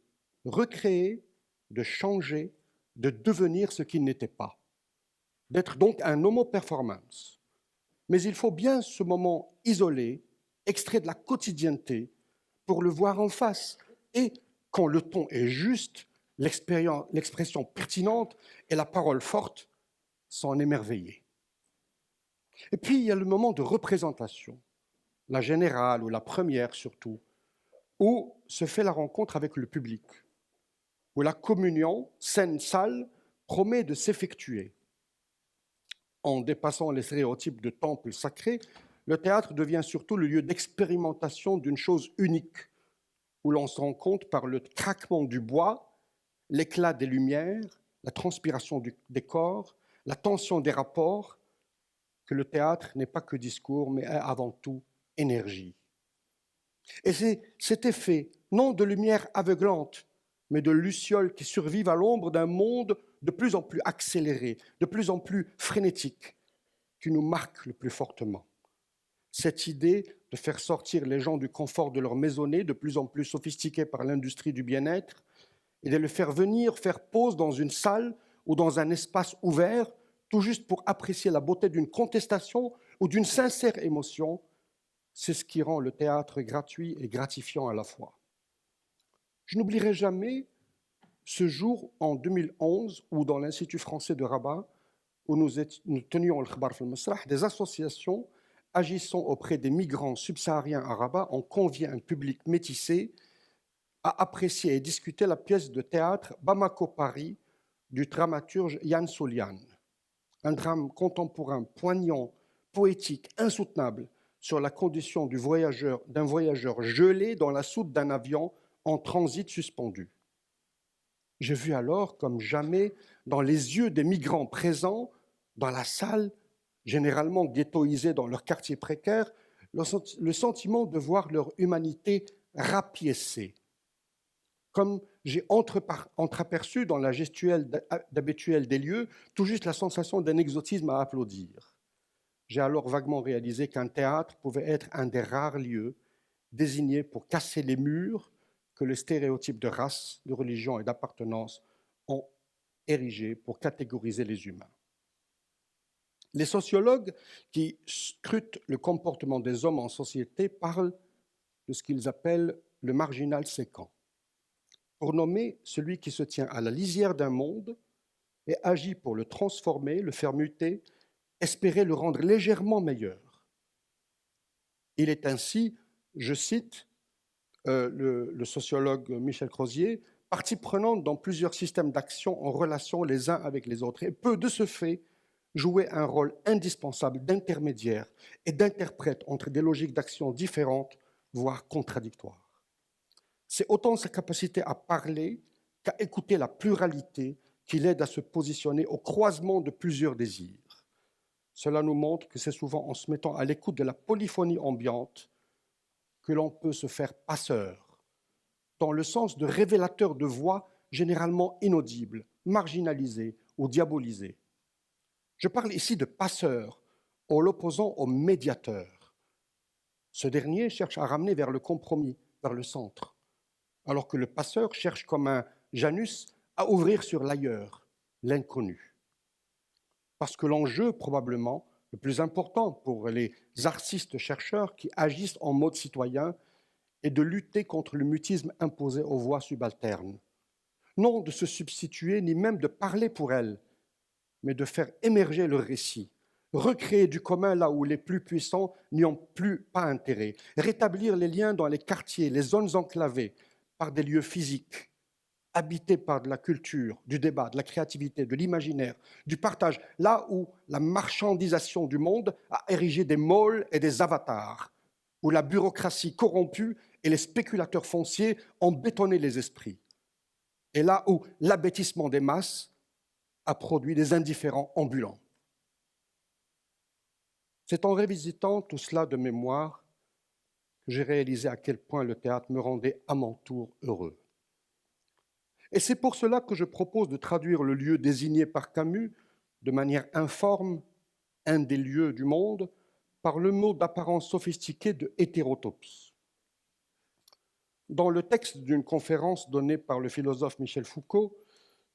Speaker 5: recréer, de changer, de devenir ce qu'il n'était pas, d'être donc un homo performance. Mais il faut bien ce moment isolé, extrait de la quotidienneté, pour le voir en face. Et quand le ton est juste, l'expression pertinente et la parole forte, s'en émerveiller. Et puis, il y a le moment de représentation, la générale ou la première surtout, où se fait la rencontre avec le public, où la communion, scène-salle, promet de s'effectuer. En dépassant les stéréotypes de temple sacré, le théâtre devient surtout le lieu d'expérimentation d'une chose unique, où l'on se rend compte par le craquement du bois, l'éclat des lumières, la transpiration des corps, la tension des rapports, que le théâtre n'est pas que discours, mais avant tout énergie. Et c'est cet effet, non de lumière aveuglante, mais de lucioles qui survivent à l'ombre d'un monde de plus en plus accéléré, de plus en plus frénétique, qui nous marque le plus fortement. Cette idée de faire sortir les gens du confort de leur maisonnée, de plus en plus sophistiquée par l'industrie du bien-être, et de les faire venir faire pause dans une salle ou dans un espace ouvert, tout juste pour apprécier la beauté d'une contestation ou d'une sincère émotion, c'est ce qui rend le théâtre gratuit et gratifiant à la fois. Je n'oublierai jamais ce jour en 2011 où dans l'Institut français de Rabat, où nous tenions le Khbar fi Masrah, des associations agissons auprès des migrants subsahariens à Rabat, on convient un public métissé à apprécier et discuter la pièce de théâtre Bamako-Paris du dramaturge Yann Souliane. Un drame contemporain poignant, poétique, insoutenable sur la condition d'un voyageur gelé dans la soute d'un avion en transit suspendu. J'ai vu alors, comme jamais, dans les yeux des migrants présents, dans la salle, généralement ghettoisés dans leur quartier précaire, le sentiment de voir leur humanité rapiécée. Comme j'ai entreaperçu dans la gestuelle d'habituel des lieux, tout juste la sensation d'un exotisme à applaudir. J'ai alors vaguement réalisé qu'un théâtre pouvait être un des rares lieux désignés pour casser les murs que les stéréotypes de race, de religion et d'appartenance ont érigés pour catégoriser les humains. Les sociologues qui scrutent le comportement des hommes en société parlent de ce qu'ils appellent le marginal séquent, pour nommer celui qui se tient à la lisière d'un monde et agit pour le transformer, le faire muter, espérer le rendre légèrement meilleur. Il est ainsi, je cite le sociologue Michel Crozier, partie prenante dans plusieurs systèmes d'action en relation les uns avec les autres et peut de ce fait jouer un rôle indispensable d'intermédiaire et d'interprète entre des logiques d'action différentes, voire contradictoires. C'est autant sa capacité à parler qu'à écouter la pluralité qui l'aide à se positionner au croisement de plusieurs désirs. Cela nous montre que c'est souvent en se mettant à l'écoute de la polyphonie ambiante que l'on peut se faire passeur, dans le sens de révélateur de voix généralement inaudibles, marginalisées ou diabolisées. Je parle ici de passeur, en l'opposant au médiateur. Ce dernier cherche à ramener vers le compromis, vers le centre, alors que le passeur cherche comme un Janus à ouvrir sur l'ailleurs, l'inconnu. Parce que l'enjeu, probablement, le plus important pour les artistes-chercheurs qui agissent en mode citoyen est de lutter contre le mutisme imposé aux voix subalternes. Non de se substituer, ni même de parler pour elles, mais de faire émerger le récit, recréer du commun là où les plus puissants n'y ont plus pas intérêt, rétablir les liens dans les quartiers, les zones enclavées, par des lieux physiques, habités par de la culture, du débat, de la créativité, de l'imaginaire, du partage, là où la marchandisation du monde a érigé des môles et des avatars, où la bureaucratie corrompue et les spéculateurs fonciers ont bétonné les esprits, et là où l'abêtissement des masses a produit des indifférents ambulants. C'est en revisitant tout cela de mémoire que j'ai réalisé à quel point le théâtre me rendait à mon tour heureux. Et c'est pour cela que je propose de traduire le lieu désigné par Camus de manière informe, un des lieux du monde, par le mot d'apparence sophistiquée de hétérotopie. Dans le texte d'une conférence donnée par le philosophe Michel Foucault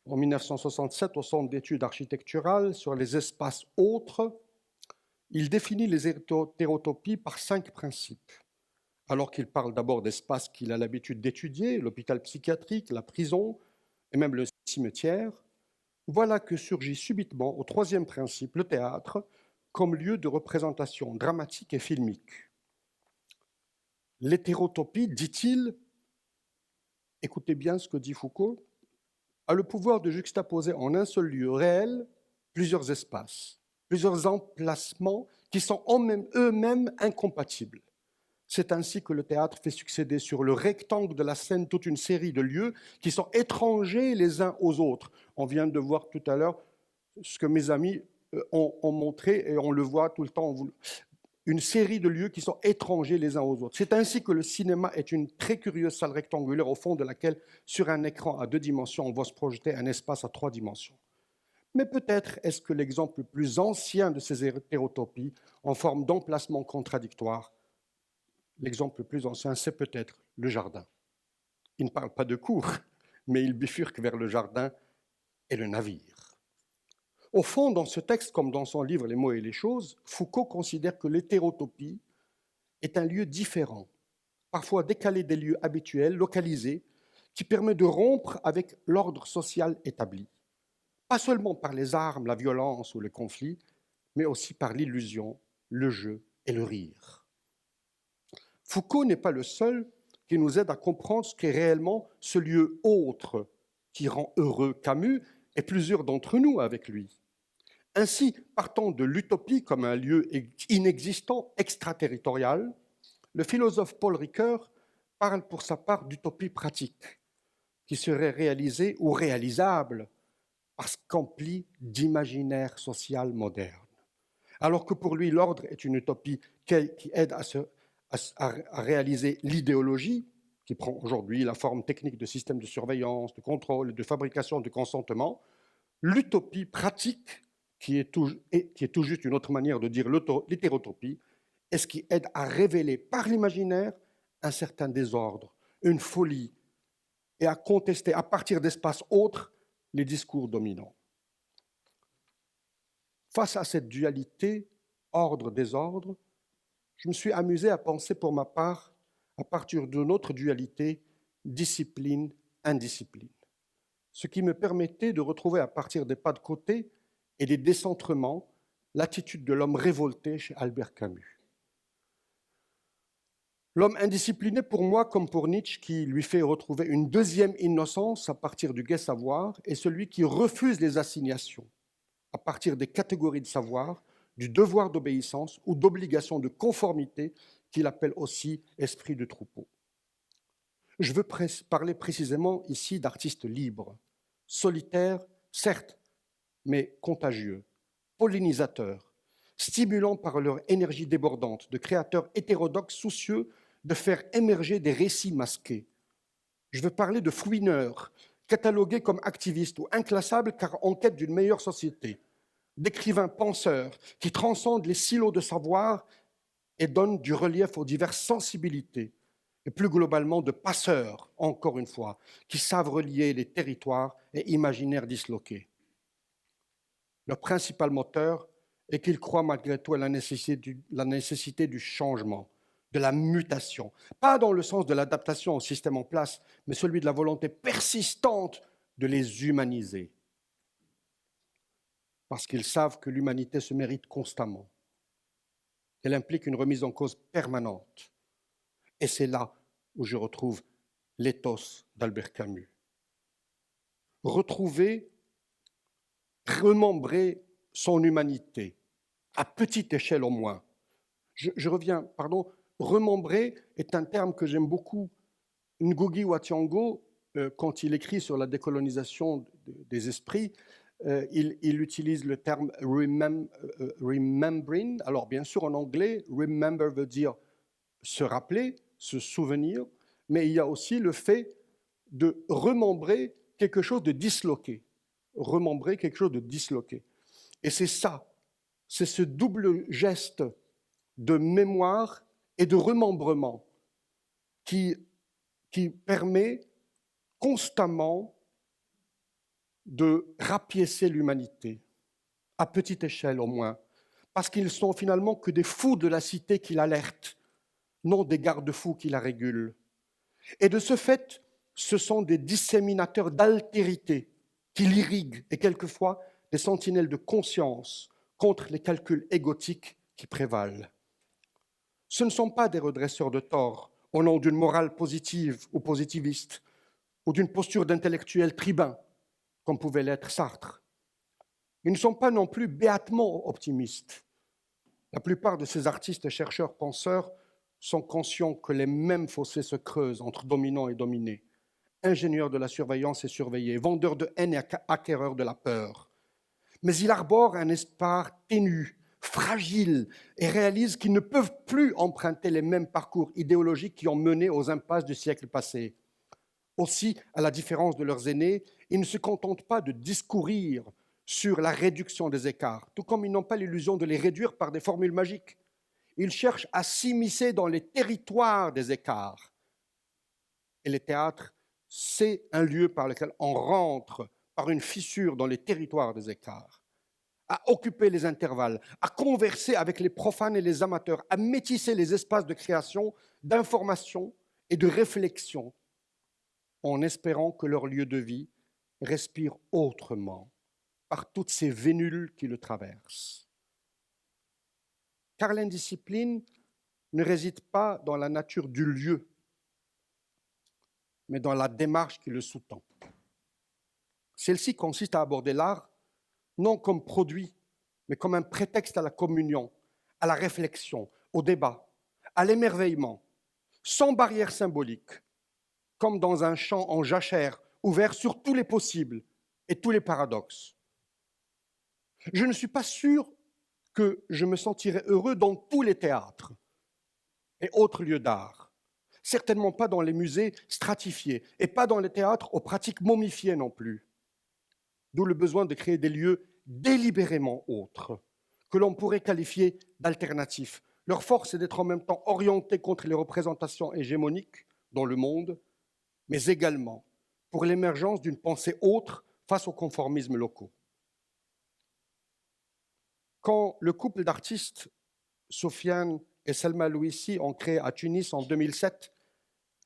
Speaker 5: en 1967 au Centre d'études architecturales sur les espaces autres, il définit les hétérotopies par 5 principes. Alors qu'il parle d'abord d'espaces qu'il a l'habitude d'étudier, l'hôpital psychiatrique, la prison et même le cimetière, voilà que surgit subitement au 3e principe le théâtre comme lieu de représentation dramatique et filmique. L'hétérotopie, dit-il, écoutez bien ce que dit Foucault, a le pouvoir de juxtaposer en un seul lieu réel plusieurs espaces, plusieurs emplacements qui sont eux-mêmes incompatibles. C'est ainsi que le théâtre fait succéder sur le rectangle de la scène toute une série de lieux qui sont étrangers les uns aux autres. On vient de voir tout à l'heure ce que mes amis ont montré et on le voit tout le temps. Une série de lieux qui sont étrangers les uns aux autres. C'est ainsi que le cinéma est une très curieuse salle rectangulaire au fond de laquelle, sur un écran à 2 dimensions, on voit se projeter un espace à 3 dimensions. Mais peut-être est-ce que l'exemple le plus ancien de ces hétérotopies, en forme d'emplacement contradictoire, l'exemple le plus ancien, c'est peut-être le jardin. Il ne parle pas de cour, mais il bifurque vers le jardin et le navire. Au fond, dans ce texte, comme dans son livre « Les mots et les choses », Foucault considère que l'hétérotopie est un lieu différent, parfois décalé des lieux habituels, localisé, qui permet de rompre avec l'ordre social établi. Pas seulement par les armes, la violence ou le conflit, mais aussi par l'illusion, le jeu et le rire. Foucault n'est pas le seul qui nous aide à comprendre ce qu'est réellement ce lieu autre qui rend heureux Camus et plusieurs d'entre nous avec lui. Ainsi, partant de l'utopie comme un lieu inexistant, extraterritorial, le philosophe Paul Ricoeur parle pour sa part d'utopie pratique, qui serait réalisée ou réalisable parce qu'emplie d'imaginaire social moderne. Alors que pour lui, l'ordre est une utopie qui aide à réaliser l'idéologie, qui prend aujourd'hui la forme technique de systèmes de surveillance, de contrôle, de fabrication, de consentement, l'utopie pratique, qui est tout juste une autre manière de dire l'hétérotopie, est ce qui aide à révéler par l'imaginaire un certain désordre, une folie, et à contester à partir d'espaces autres les discours dominants. Face à cette dualité, ordre-désordre, je me suis amusé à penser pour ma part à partir d'une autre dualité, discipline-indiscipline, ce qui me permettait de retrouver à partir des pas de côté et des décentrements l'attitude de l'homme révolté chez Albert Camus. L'homme indiscipliné pour moi, comme pour Nietzsche, qui lui fait retrouver une deuxième innocence à partir du gai savoir, est celui qui refuse les assignations à partir des catégories de savoir, du devoir d'obéissance ou d'obligation de conformité qu'il appelle aussi esprit de troupeau. Je veux parler précisément ici d'artistes libres, solitaires, certes, mais contagieux, pollinisateurs, stimulants par leur énergie débordante, de créateurs hétérodoxes soucieux de faire émerger des récits masqués. Je veux parler de fouineurs, catalogués comme activistes ou inclassables car en quête d'une meilleure société, d'écrivains penseurs qui transcendent les silos de savoir et donnent du relief aux diverses sensibilités, et plus globalement de passeurs, encore une fois, qui savent relier les territoires et imaginaires disloqués. Leur principal moteur est qu'ils croient malgré tout à la nécessité du changement, de la mutation, pas dans le sens de l'adaptation au système en place, mais celui de la volonté persistante de les humaniser. Parce qu'ils savent que l'humanité se mérite constamment, qu'elle implique une remise en cause permanente. Et c'est là où je retrouve l'éthos d'Albert Camus. Retrouver, remembrer son humanité, à petite échelle au moins. Je reviens, remembrer est un terme que j'aime beaucoup. Ngugi wa Thiong'o, quand il écrit sur la décolonisation des esprits, il utilise le terme remembering. Alors bien sûr en anglais, remember veut dire se rappeler, se souvenir, mais il y a aussi le fait de remembrer quelque chose de disloqué. Remembrer quelque chose de disloqué. Et c'est ça, c'est ce double geste de mémoire et de remembrement qui permet constamment de rapiécer l'humanité, à petite échelle au moins, parce qu'ils sont finalement que des fous de la cité qui l'alertent, non des garde-fous qui la régulent. Et de ce fait, ce sont des disséminateurs d'altérité qui l'irriguent et quelquefois des sentinelles de conscience contre les calculs égotiques qui prévalent. Ce ne sont pas des redresseurs de tort au nom d'une morale positive ou positiviste ou d'une posture d'intellectuel tribun, comme pouvait l'être Sartre. Ils ne sont pas non plus béatement optimistes. La plupart de ces artistes, chercheurs, penseurs sont conscients que les mêmes fossés se creusent entre dominants et dominés, ingénieurs de la surveillance et surveillés, vendeurs de haine et acquéreurs de la peur. Mais ils arborent un espoir ténu, fragile, et réalisent qu'ils ne peuvent plus emprunter les mêmes parcours idéologiques qui ont mené aux impasses du siècle passé. Aussi, à la différence de leurs aînés, ils ne se contentent pas de discourir sur la réduction des écarts, tout comme ils n'ont pas l'illusion de les réduire par des formules magiques. Ils cherchent à s'immiscer dans les territoires des écarts. Et le théâtre, c'est un lieu par lequel on rentre par une fissure dans les territoires des écarts, à occuper les intervalles, à converser avec les profanes et les amateurs, à métisser les espaces de création, d'information et de réflexion, en espérant que leur lieu de vie respire autrement par toutes ces vénules qui le traversent. car l'indiscipline ne réside pas dans la nature du lieu, mais dans la démarche qui le sous-tend. Celle-ci consiste à aborder l'art non comme produit, mais comme un prétexte à la communion, à la réflexion, au débat, à l'émerveillement, sans barrière symbolique, comme dans un champ en jachère ouvert sur tous les possibles et tous les paradoxes. Je ne suis pas sûr que je me sentirais heureux dans tous les théâtres et autres lieux d'art. Certainement pas dans les musées stratifiés et pas dans les théâtres aux pratiques momifiées non plus. D'où le besoin de créer des lieux délibérément autres, que l'on pourrait qualifier d'alternatifs. Leur force est d'être en même temps orientés contre les représentations hégémoniques dans le monde, mais également pour l'émergence d'une pensée autre face aux conformismes locaux. Quand le couple d'artistes, Sofiane et Selma Louissi, ont créé à Tunis en 2007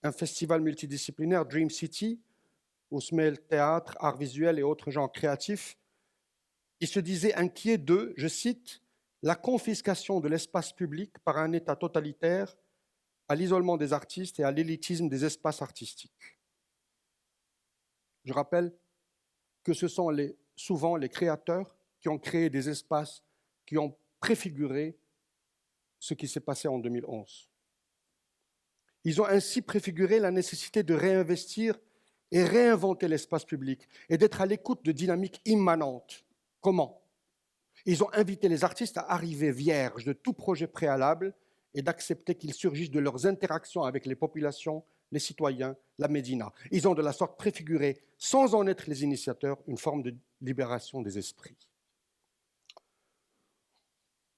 Speaker 5: un festival multidisciplinaire Dream City, où se mêlent théâtre, art visuel et autres genres créatifs, ils se disaient inquiets de, je cite, la confiscation de l'espace public par un État totalitaire, à l'isolement des artistes et à l'élitisme des espaces artistiques. Je rappelle que ce sont souvent les créateurs qui ont créé des espaces qui ont préfiguré ce qui s'est passé en 2011. Ils ont ainsi préfiguré la nécessité de réinvestir et réinventer l'espace public et d'être à l'écoute de dynamiques immanentes. Comment ? Ils ont invité les artistes à arriver vierges de tout projet préalable et d'accepter qu'ils surgissent de leurs interactions avec les populations, les citoyens, la médina. Ils ont de la sorte préfiguré, sans en être les initiateurs, une forme de libération des esprits.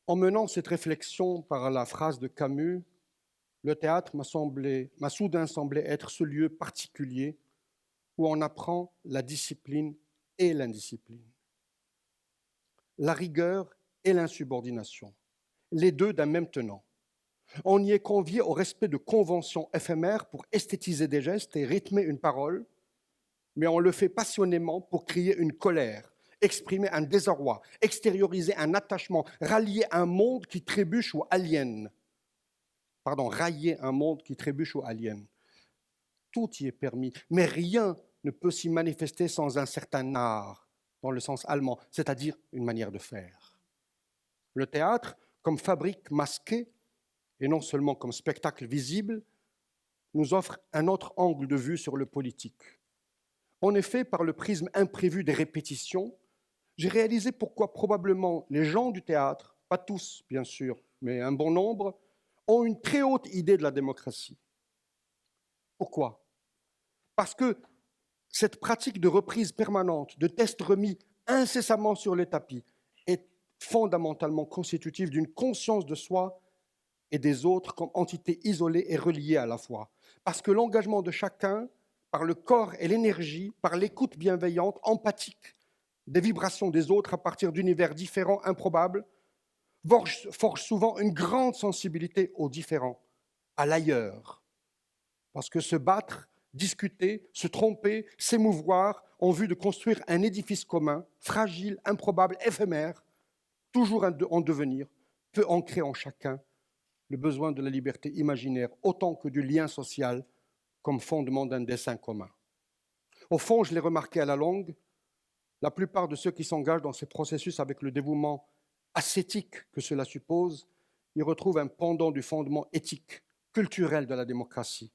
Speaker 5: En menant cette réflexion par la phrase de Camus, le théâtre m'a soudain semblé être ce lieu particulier où on apprend la discipline et l'indiscipline, la rigueur et l'insubordination, les deux d'un même tenant. On y est convié au respect de conventions éphémères pour esthétiser des gestes et rythmer une parole, mais on le fait passionnément pour crier une colère, exprimer un désarroi, extérioriser un attachement, rallier un monde qui trébuche ou aliène. Railler un monde qui trébuche ou aliène. Tout y est permis, mais rien ne peut s'y manifester sans un certain art, dans le sens allemand, c'est-à-dire une manière de faire. Le théâtre, comme fabrique masquée, et non seulement comme spectacle visible, nous offre un autre angle de vue sur le politique. En effet, par le prisme imprévu des répétitions, j'ai réalisé pourquoi probablement les gens du théâtre, pas tous bien sûr, mais un bon nombre, ont une très haute idée de la démocratie. Pourquoi ? Parce que cette pratique de reprise permanente, de tests remis incessamment sur les tapis, est fondamentalement constitutive d'une conscience de soi et des autres comme entités isolées et reliées à la fois. Parce que l'engagement de chacun, par le corps et l'énergie, par l'écoute bienveillante, empathique, des vibrations des autres à partir d'univers différents, improbables, forge souvent une grande sensibilité au différent, à l'ailleurs. Parce que se battre, discuter, se tromper, s'émouvoir en vue de construire un édifice commun, fragile, improbable, éphémère, toujours en devenir, peut ancrer en chacun le besoin de la liberté imaginaire autant que du lien social comme fondement d'un dessein commun. Au fond, je l'ai remarqué à la longue, la plupart de ceux qui s'engagent dans ces processus avec le dévouement ascétique que cela suppose, y retrouvent un pendant du fondement éthique, culturel de la démocratie.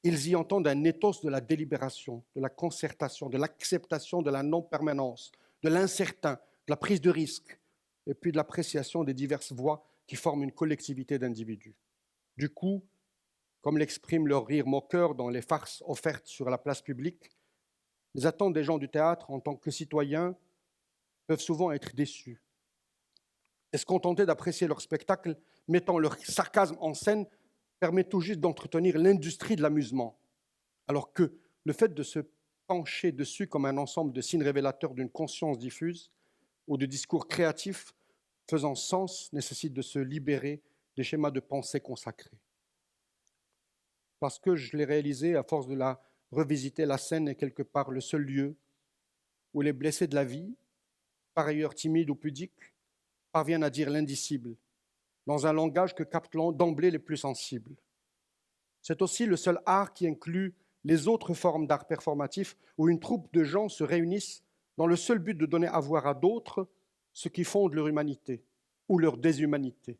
Speaker 5: Ils y entendent un ethos de la délibération, de la concertation, de l'acceptation de la non-permanence, de l'incertain, de la prise de risque, et puis de l'appréciation des diverses voix qui forment une collectivité d'individus. Du coup, comme l'exprime leur rire moqueur dans les farces offertes sur la place publique, les attentes des gens du théâtre en tant que citoyens peuvent souvent être déçues. Et se contenter d'apprécier leur spectacle, mettant leur sarcasme en scène, permet tout juste d'entretenir l'industrie de l'amusement, alors que le fait de se pencher dessus comme un ensemble de signes révélateurs d'une conscience diffuse ou de discours créatifs faisant sens nécessite de se libérer des schémas de pensée consacrés. Parce que je l'ai réalisé, à force de la revisiter, la scène est quelque part le seul lieu où les blessés de la vie, par ailleurs timides ou pudiques, parviennent à dire l'indicible dans un langage que captent d'emblée les plus sensibles. C'est aussi le seul art qui inclut les autres formes d'art performatif où une troupe de gens se réunissent dans le seul but de donner à voir à d'autres ce qui fonde leur humanité ou leur déshumanité,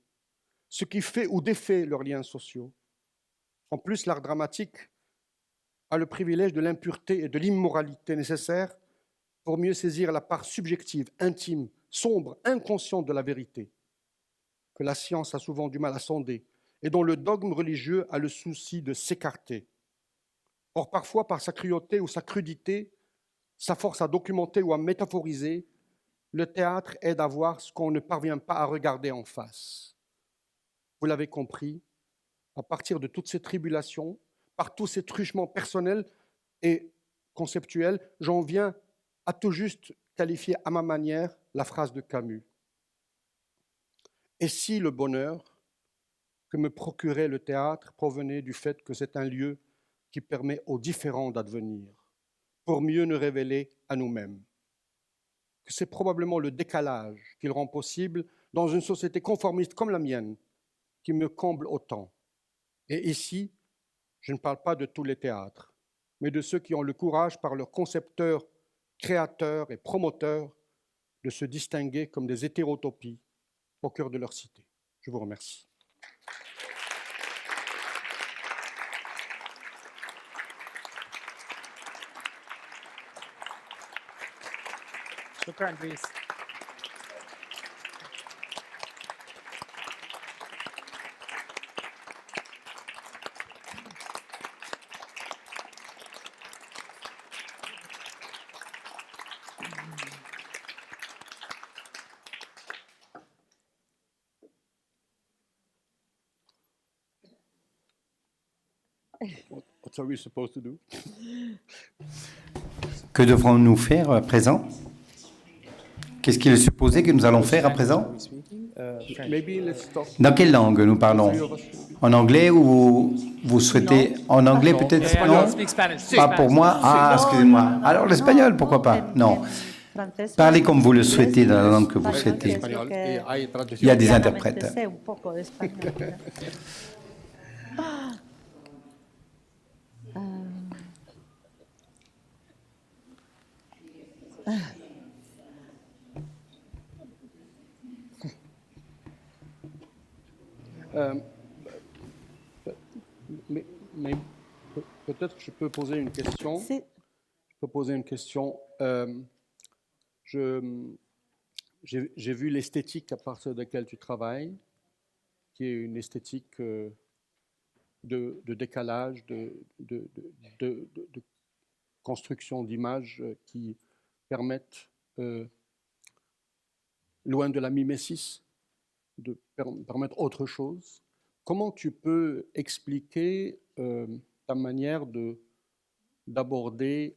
Speaker 5: ce qui fait ou défait leurs liens sociaux. En plus, l'art dramatique a le privilège de l'impureté et de l'immoralité nécessaires pour mieux saisir la part subjective, intime, sombre, inconsciente de la vérité, que la science a souvent du mal à sonder et dont le dogme religieux a le souci de s'écarter. Or, parfois, par sa cruauté ou sa crudité, sa force à documenter ou à métaphoriser, le théâtre aide à voir ce qu'on ne parvient pas à regarder en face. Vous l'avez compris, à partir de toutes ces tribulations, par tous ces truchements personnels et conceptuels, j'en viens à tout juste qualifier à ma manière la phrase de Camus. Et si le bonheur que me procurait le théâtre provenait du fait que c'est un lieu qui permet aux différents d'advenir, pour mieux nous révéler à nous-mêmes, que c'est probablement le décalage qu'il rend possible dans une société conformiste comme la mienne, qui me comble autant. Et ici, je ne parle pas de tous les théâtres, mais de ceux qui ont le courage, par leurs concepteurs, créateurs et promoteurs, de se distinguer comme des hétérotopies au cœur de leur cité. Je vous remercie.
Speaker 6: شكرا ريس.
Speaker 5: What are we supposed to do?
Speaker 2: Que devrons-nous faire à présent? Qu'est-ce qu'il est supposé que nous allons faire à présent? Dans quelle langue nous parlons? En anglais ou vous souhaitez... En anglais peut-être? Non? Pas pour moi? Ah, excusez-moi. Alors l'espagnol, pourquoi pas? Non. Parlez comme vous le souhaitez, dans la langue que vous souhaitez. Il y a des interprètes.
Speaker 5: Mais peut-être que je peux poser une question.
Speaker 3: Sí.
Speaker 5: Je peux poser une question. J'ai vu l'esthétique à partir de laquelle tu travailles, qui est une esthétique de décalage, de construction d'images qui permettent, loin de la mimésis, de permettre autre chose. Comment tu peux expliquer ta manière d'aborder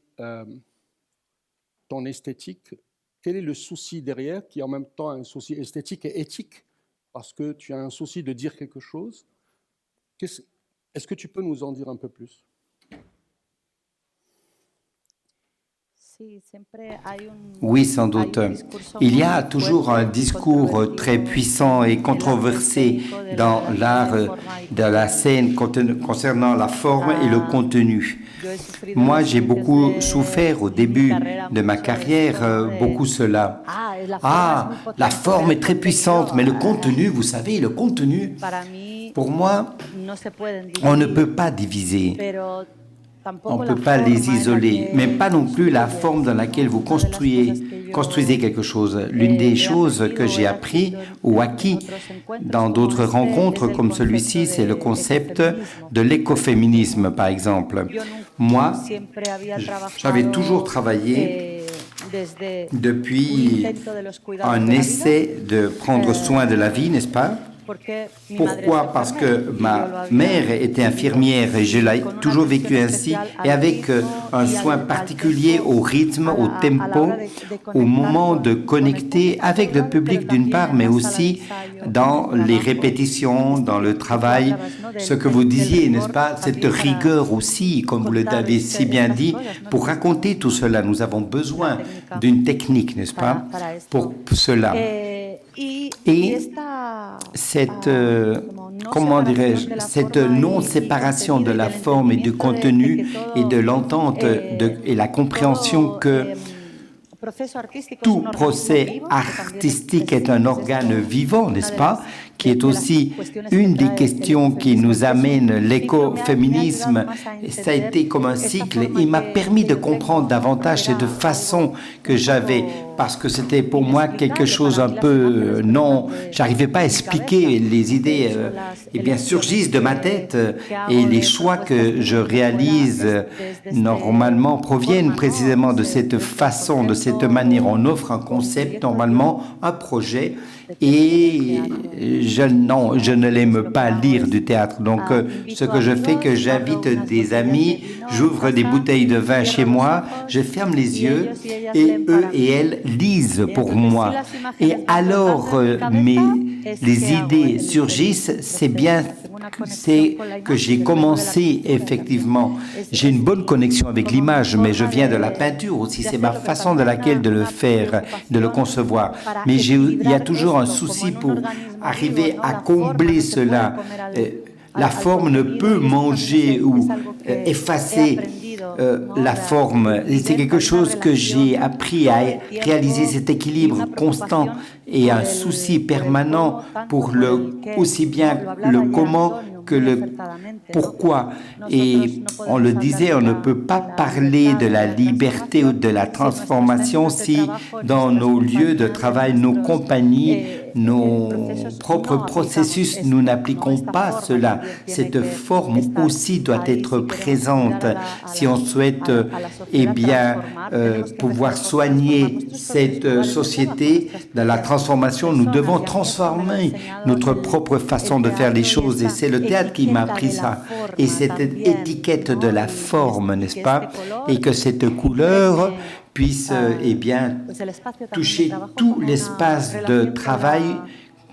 Speaker 5: ton esthétique? Quel est le souci derrière, qui est en même temps un souci esthétique et éthique, parce que tu as un souci de dire quelque chose? Est-ce que tu peux nous en dire un peu plus?
Speaker 2: Oui, sans doute. Il y a toujours un discours très puissant et controversé dans l'art de la scène concernant la forme et le contenu. Moi, j'ai beaucoup souffert au début de ma carrière, beaucoup cela. Ah, la forme est très puissante, mais le contenu, vous savez, le contenu, pour moi, on ne peut pas diviser. On ne peut pas les isoler, mais pas non plus la forme dans laquelle vous construisez quelque chose. L'une des choses que j'ai appris ou acquis dans d'autres rencontres comme celui-ci, c'est le concept de l'écoféminisme, par exemple. Moi, j'avais toujours travaillé depuis un essai de prendre soin de la vie, n'est-ce pas? Pourquoi? Parce que ma mère était infirmière et je l'ai toujours vécu ainsi, et avec un soin particulier au rythme, au tempo, au moment de connecter avec le public d'une part, mais aussi dans les répétitions, dans le travail. Ce que vous disiez, n'est-ce pas? Cette rigueur aussi, comme vous l'avez si bien dit, pour raconter tout cela, nous avons besoin d'une technique, n'est-ce pas? Pour cela. Et cette, comment dirais-je, cette non-séparation de la forme et du contenu et de l'entente et la compréhension que tout procès artistique est un organe vivant, n'est-ce pas, qui est aussi une des questions qui nous amène l'écoféminisme. Ça a été comme un cycle. Il m'a permis de comprendre davantage cette façon que j'avais, parce que c'était pour moi quelque chose un peu non, j'arrivais pas à expliquer les idées, eh bien surgissent de ma tête et les choix que je réalise normalement proviennent précisément de cette façon, de cette manière. On offre un concept normalement, un projet. Et je ne l'aime pas lire du théâtre. Donc, ce que je fais, que j'invite des amis, j'ouvre des bouteilles de vin chez moi, je ferme les yeux et eux et elles lisent pour moi. Et alors, les idées surgissent, c'est que j'ai commencé effectivement. J'ai une bonne connexion avec l'image, mais je viens de la peinture aussi. C'est ma façon de laquelle de le faire, de le concevoir. Mais il y a toujours un souci pour arriver à combler cela. La forme ne peut manger ou effacer la forme. C'est quelque chose que j'ai appris à réaliser, cet équilibre constant et un souci permanent pour aussi bien le comment que le pourquoi. Et on le disait, on ne peut pas parler de la liberté ou de la transformation si dans nos lieux de travail, nos compagnies, nos propres processus, nous n'appliquons pas cela. Cette forme aussi doit être présente si on souhaite pouvoir soigner cette société. Dans la transformation, nous devons transformer notre propre façon de faire les choses et c'est le théâtre qui m'a appris ça. Et cette étiquette de la forme, n'est-ce pas? Et que cette couleur puisse toucher tout l'espace de travail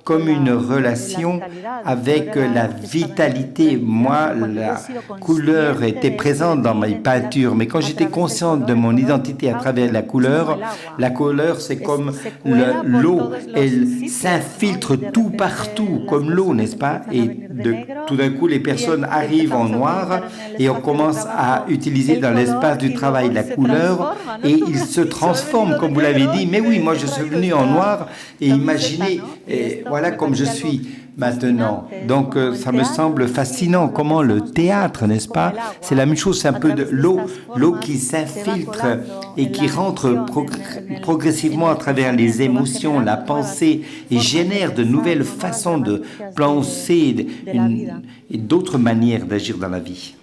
Speaker 2: comme une relation avec la vitalité. Moi, la couleur était présente dans mes peintures, mais quand j'étais consciente de mon identité à travers la couleur, c'est comme l'eau, elle s'infiltre tout partout, comme l'eau, n'est-ce pas? Et tout d'un coup, les personnes arrivent en noir et on commence à utiliser dans l'espace du travail la couleur et ils se transforment, comme vous l'avez dit. Mais oui, moi je suis venu en noir et imaginez, voilà comme je suis maintenant. Donc ça me semble fascinant comment le théâtre, n'est-ce pas? C'est la même chose, c'est un peu de l'eau qui s'infiltre et qui rentre progressivement à travers les émotions, la pensée et génère de nouvelles façons de penser et d'autres manières d'agir dans la vie.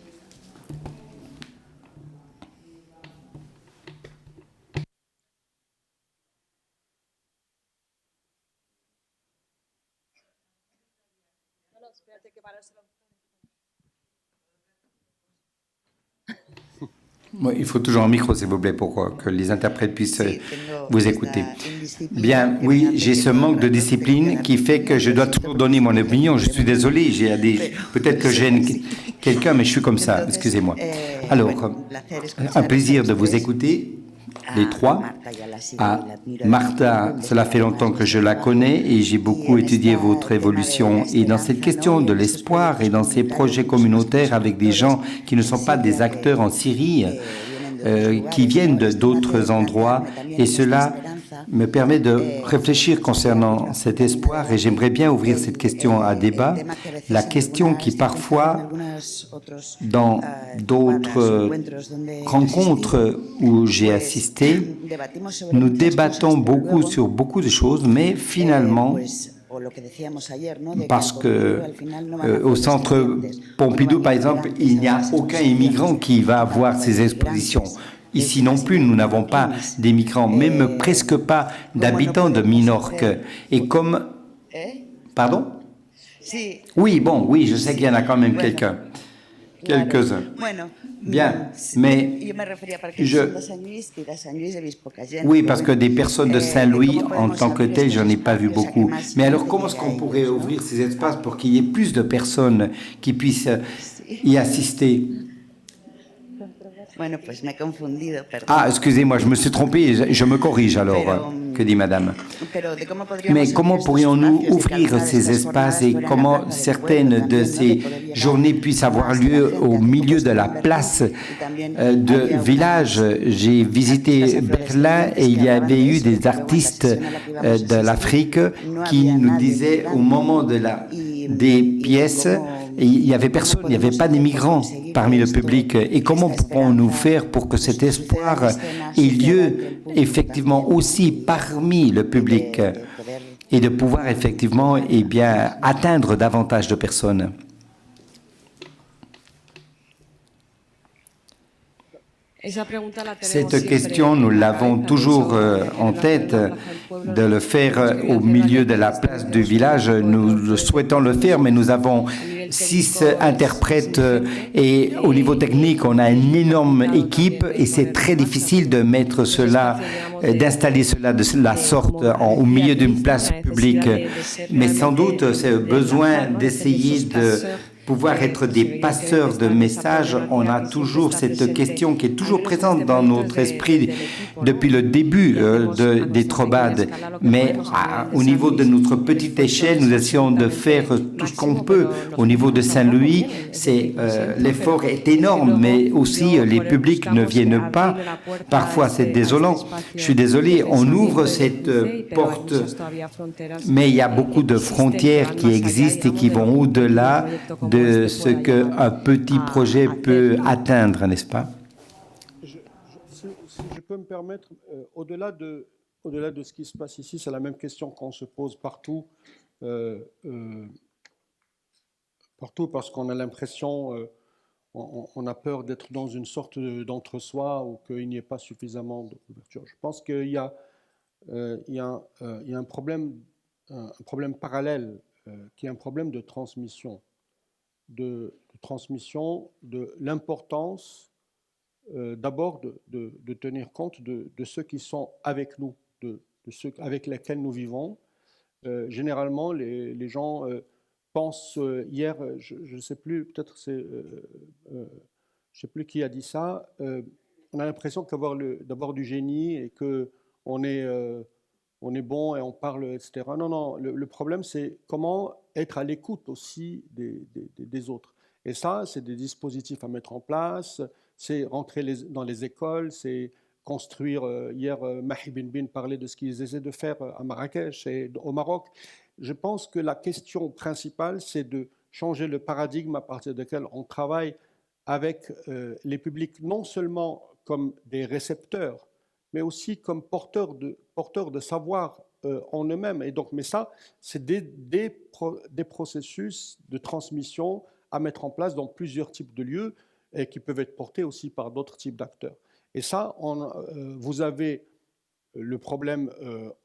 Speaker 2: Bon, il faut toujours un micro, s'il vous plaît, pour que les interprètes puissent vous écouter. Bien, oui, j'ai ce manque de discipline qui fait que je dois toujours donner mon opinion. Je suis désolé, peut-être que gêne quelqu'un, mais je suis comme ça, excusez-moi. Alors, un plaisir de vous écouter, les trois. Martha, cela fait longtemps que je la connais et j'ai beaucoup étudié votre évolution. Et dans cette question de l'espoir et dans ces projets communautaires avec des gens qui ne sont pas des acteurs en Syrie, qui viennent d'autres endroits, et cela me permet de réfléchir concernant cet espoir et j'aimerais bien ouvrir cette question à débat. La question qui parfois, dans d'autres rencontres où j'ai assisté, nous débattons beaucoup sur beaucoup de choses, mais finalement, parce que au centre Pompidou, par exemple, il n'y a aucun immigrant qui va avoir ces expositions. Ici non plus, nous n'avons pas d'immigrants, même presque pas d'habitants de Minorque. Et comme... Pardon? Oui, bon, oui, je sais qu'il y en a quand même quelques-uns. Bien, mais oui, parce que des personnes de Saint-Louis, en tant que telles, j'en ai pas vu beaucoup. Mais alors, comment est-ce qu'on pourrait ouvrir ces espaces pour qu'il y ait plus de personnes qui puissent y assister? Ah, excusez-moi, je me suis trompé, je me corrige alors. que dit Madame. Mais comment pourrions-nous ouvrir ces espaces et comment certaines de ces journées puissent avoir lieu au milieu de la place de village? J'ai visité Berlin et il y avait eu des artistes de l'Afrique qui nous disaient au moment des pièces, il n'y avait personne, il n'y avait pas d'immigrants parmi le public. Et comment pourrons-nous faire pour que cet espoir ait lieu effectivement aussi parmi le public et de pouvoir effectivement atteindre davantage de personnes? Cette question, nous l'avons toujours en tête, de le faire au milieu de la place du village. Nous souhaitons le faire, mais nous avons 6 interprètes et au niveau technique, on a une énorme équipe et c'est très difficile de mettre cela, d'installer cela de la sorte au milieu d'une place publique. Mais sans doute, c'est le besoin d'essayer de pouvoir être des passeurs de messages. On a toujours cette question qui est toujours présente dans notre esprit depuis le début des Trobades. Mais au niveau de notre petite échelle, nous essayons de faire tout ce qu'on peut. Au niveau de Saint-Louis, l'effort est énorme, mais aussi les publics ne viennent pas. Parfois, c'est désolant. Je suis désolé, on ouvre cette porte, mais il y a beaucoup de frontières qui existent et qui vont au-delà de ce qu'un petit projet peut atteindre, n'est-ce pas?
Speaker 5: Si je peux me permettre, au-delà de ce qui se passe ici, c'est la même question qu'on se pose partout, partout parce qu'on a l'impression, on a peur d'être dans une sorte d'entre-soi ou qu'il n'y ait pas suffisamment d'ouverture. Je pense qu'il y a un problème parallèle qui est un problème de transmission. De l'importance d'abord de tenir compte de ceux qui sont avec nous, de ceux avec lesquels nous vivons. Généralement, les gens pensent, hier, je ne sais plus, peut-être c'est, je ne sais plus qui a dit ça, on a l'impression d'avoir du génie et qu'on est bon et on parle, etc. Non, le problème, c'est comment être à l'écoute aussi des autres. Et ça, c'est des dispositifs à mettre en place, c'est rentrer dans les écoles, c'est construire. Hier, Mahi Bin parlait de ce qu'ils essaient de faire à Marrakech et au Maroc. Je pense que la question principale, c'est de changer le paradigme à partir duquel on travaille avec les publics, non seulement comme des récepteurs, mais aussi comme porteurs de savoir en eux-mêmes. Et donc, mais ça, c'est des processus de transmission à mettre en place dans plusieurs types de lieux et qui peuvent être portés aussi par d'autres types d'acteurs. Et ça, vous avez le problème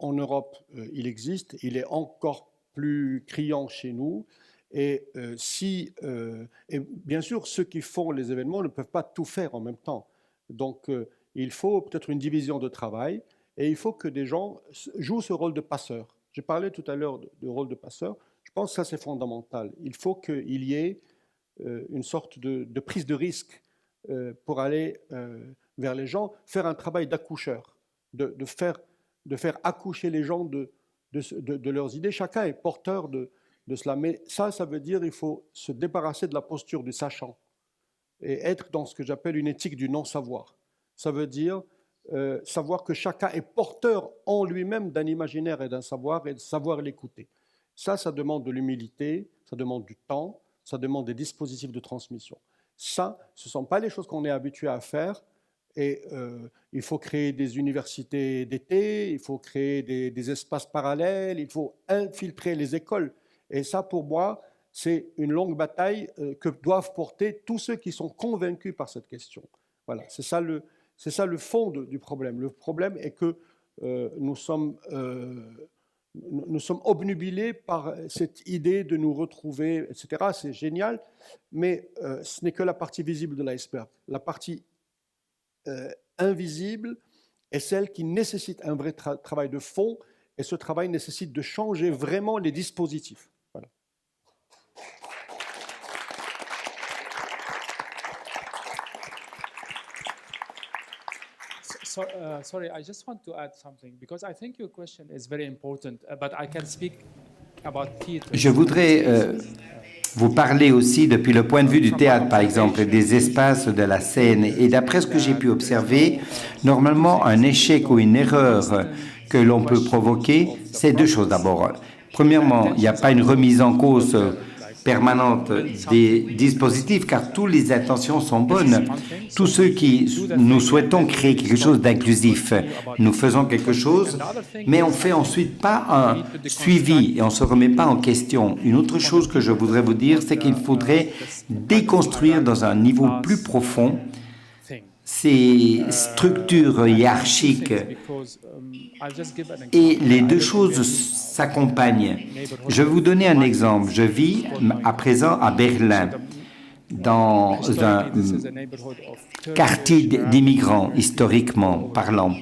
Speaker 5: en Europe, il existe, il est encore plus criant chez nous. Et bien sûr, ceux qui font les événements ne peuvent pas tout faire en même temps. Donc, il faut peut-être une division de travail et il faut que des gens jouent ce rôle de passeur. J'ai parlé tout à l'heure du rôle de passeur. Je pense que ça, c'est fondamental. Il faut qu'il y ait une sorte de prise de risque pour aller vers les gens, faire un travail d'accoucheur, de faire accoucher les gens de leurs idées. Chacun est porteur de cela. Mais ça veut dire qu'il faut se débarrasser de la posture du sachant et être dans ce que j'appelle une éthique du non-savoir. Ça veut dire savoir que chacun est porteur en lui-même d'un imaginaire et d'un savoir et de savoir l'écouter. Ça demande de l'humilité, ça demande du temps, ça demande des dispositifs de transmission. Ça, ce ne sont pas les choses qu'on est habitué à faire. Et il faut créer des universités d'été, il faut créer des espaces parallèles, il faut infiltrer les écoles. Et ça, pour moi, c'est une longue bataille que doivent porter tous ceux qui sont convaincus par cette question. Voilà, c'est ça le fond du problème. Le problème est que nous sommes obnubilés par cette idée de nous retrouver, etc. C'est génial, mais ce n'est que la partie visible de l'iceberg. La partie invisible est celle qui nécessite un vrai travail de fond, et ce travail nécessite de changer vraiment les dispositifs. Voilà.
Speaker 6: Sorry, I just want to add something because I think your question is very important, but I can speak about theater.
Speaker 2: Je voudrais vous parler aussi depuis le point de vue du théâtre, par exemple, et des espaces de la scène. Et d'après ce que j'ai pu observer, normalement, un échec ou une erreur que l'on peut provoquer, c'est deux choses d'abord. Premièrement, il n'y a pas une remise en cause permanente des dispositifs, car toutes les intentions sont bonnes. Tous ceux qui nous souhaitons créer quelque chose d'inclusif, nous faisons quelque chose, mais on ne fait ensuite pas un suivi et on ne se remet pas en question. Une autre chose que je voudrais vous dire, c'est qu'il faudrait déconstruire dans un niveau plus profond ces structures hiérarchiques et les deux choses s'accompagnent. Je vais vous donner un exemple. Je vis à présent à Berlin, dans un quartier d'immigrants, historiquement parlant.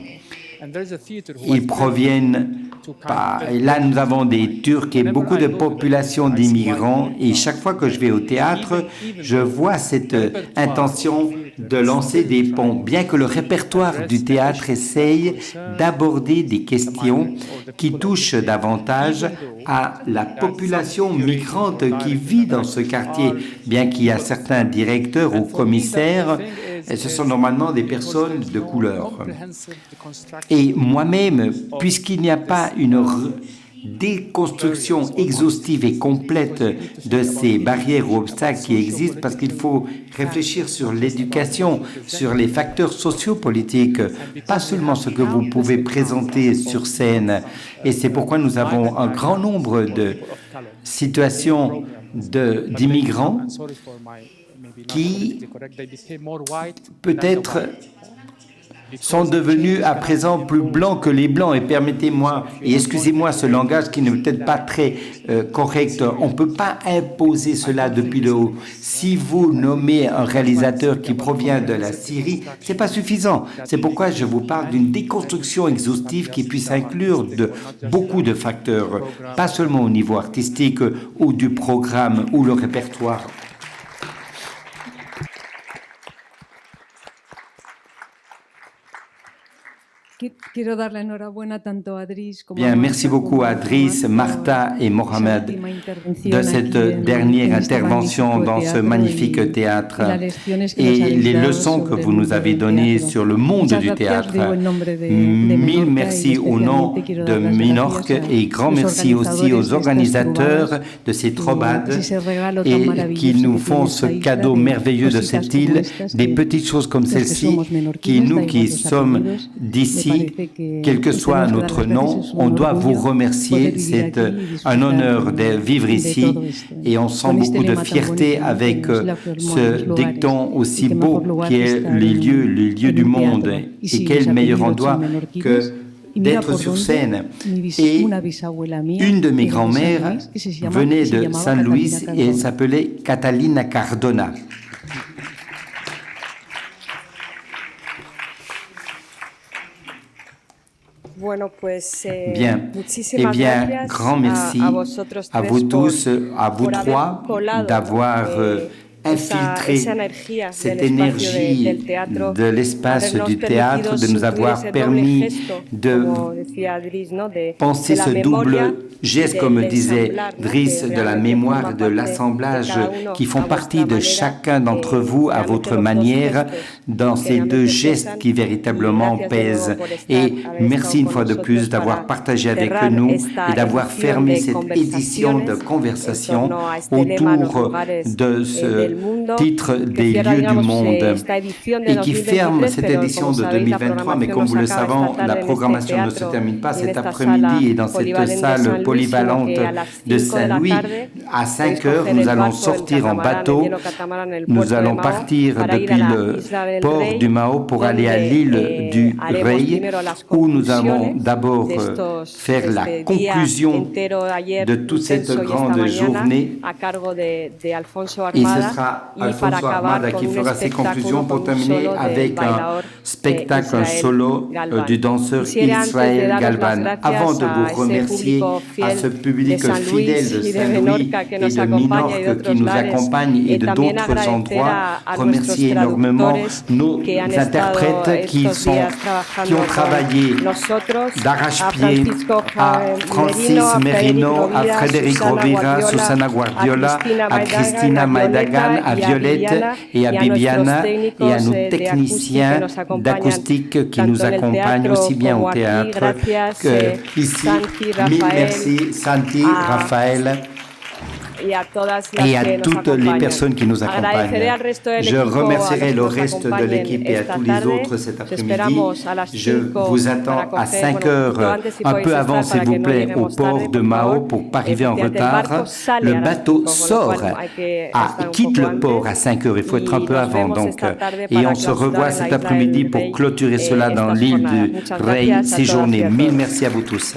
Speaker 2: Ils proviennent là, nous avons des Turcs et beaucoup de populations d'immigrants. Et chaque fois que je vais au théâtre, je vois cette intention de lancer des ponts. Bien que le répertoire du théâtre essaye d'aborder des questions qui touchent davantage à la population migrante qui vit dans ce quartier, bien qu'il y a certains directeurs ou commissaires, ce sont normalement des personnes de couleur. Et moi-même, puisqu'il n'y a pas une déconstruction exhaustive et complète de ces barrières ou obstacles qui existent, parce qu'il faut réfléchir sur l'éducation, sur les facteurs sociopolitiques, pas seulement ce que vous pouvez présenter sur scène. Et c'est pourquoi nous avons un grand nombre de situations d'immigrants qui peut-être sont devenus à présent plus blancs que les blancs. Et permettez-moi, et excusez-moi ce langage qui n'est peut-être pas très correct, on ne peut pas imposer cela depuis le haut. Si vous nommez un réalisateur qui provient de la Syrie, ce n'est pas suffisant. C'est pourquoi je vous parle d'une déconstruction exhaustive qui puisse inclure beaucoup de facteurs, pas seulement au niveau artistique ou du programme ou le répertoire. Bien, merci beaucoup à Driss, Martha et Mohamed de cette dernière intervention dans ce magnifique théâtre et les leçons que vous nous avez données sur le monde du théâtre. Mille merci au nom de Minorque et grand merci aussi aux organisateurs de ces trobades et qui nous font ce cadeau merveilleux de cette île, des petites choses comme celle-ci qui, nous qui sommes d'ici, quel que soit notre nom, on doit vous remercier. C'est un honneur de vivre ici et on sent beaucoup de fierté avec ce dicton aussi beau qui est les lieux du monde. Et quel meilleur endroit que d'être sur scène. Et une de mes grand-mères venait de San Luis et elle s'appelait Catalina Cardona. Bien, eh bien, grand merci à vous tous, à vous trois, d'avoir infiltré cette énergie de l'espace du théâtre, de nous avoir permis de penser ce double geste, comme disait Driss, de la mémoire, de l'assemblage, qui font partie de chacun d'entre vous à votre manière, dans ces deux gestes qui véritablement pèsent. Et merci une fois de plus d'avoir partagé avec nous et d'avoir fermé cette édition de conversation autour de ce titre des lieux du monde et qui ferme cette édition de 2023. Mais comme vous le savez, la programmation ne se termine pas cet après-midi et dans cette salle polyvalente de Saint-Louis, à 5 heures, nous allons sortir en bateau. Nous allons partir depuis le port du Mao pour aller à l'île du Rei, où nous allons d'abord faire la conclusion de toute cette grande journée. Et ce sera
Speaker 1: sera Alfonso Armada qui fera ses conclusions pour terminer avec un spectacle, un solo du danseur Israël Galvan. Avant de vous remercier à ce public fidèle de Saint-Louis et de Minorque qui nous accompagne et de d'autres endroits, remercier énormément nos interprètes qui ont travaillé d'arrache-pied, à Francis Merino, à Frédéric Rovira, Susana Guardiola, à Cristina Maidagan, à Violette et à Bibiana et à nos techniciens d'acoustique qui nous accompagnent aussi bien au théâtre qu'ici. Mille merci, Santi, Raphaël, et à toutes les personnes qui nous accompagnent. Je remercierai le reste de l'équipe et à tous les autres cet après-midi. Je vous attends à 5 heures, un peu avant s'il vous plaît, au port de Mao pour ne pas arriver en retard. Le bateau quitte le port à 5 heures, il faut être un peu avant. Donc, et on se revoit cet après-midi pour clôturer cela dans l'île du Rey séjourné. Mille merci à vous tous.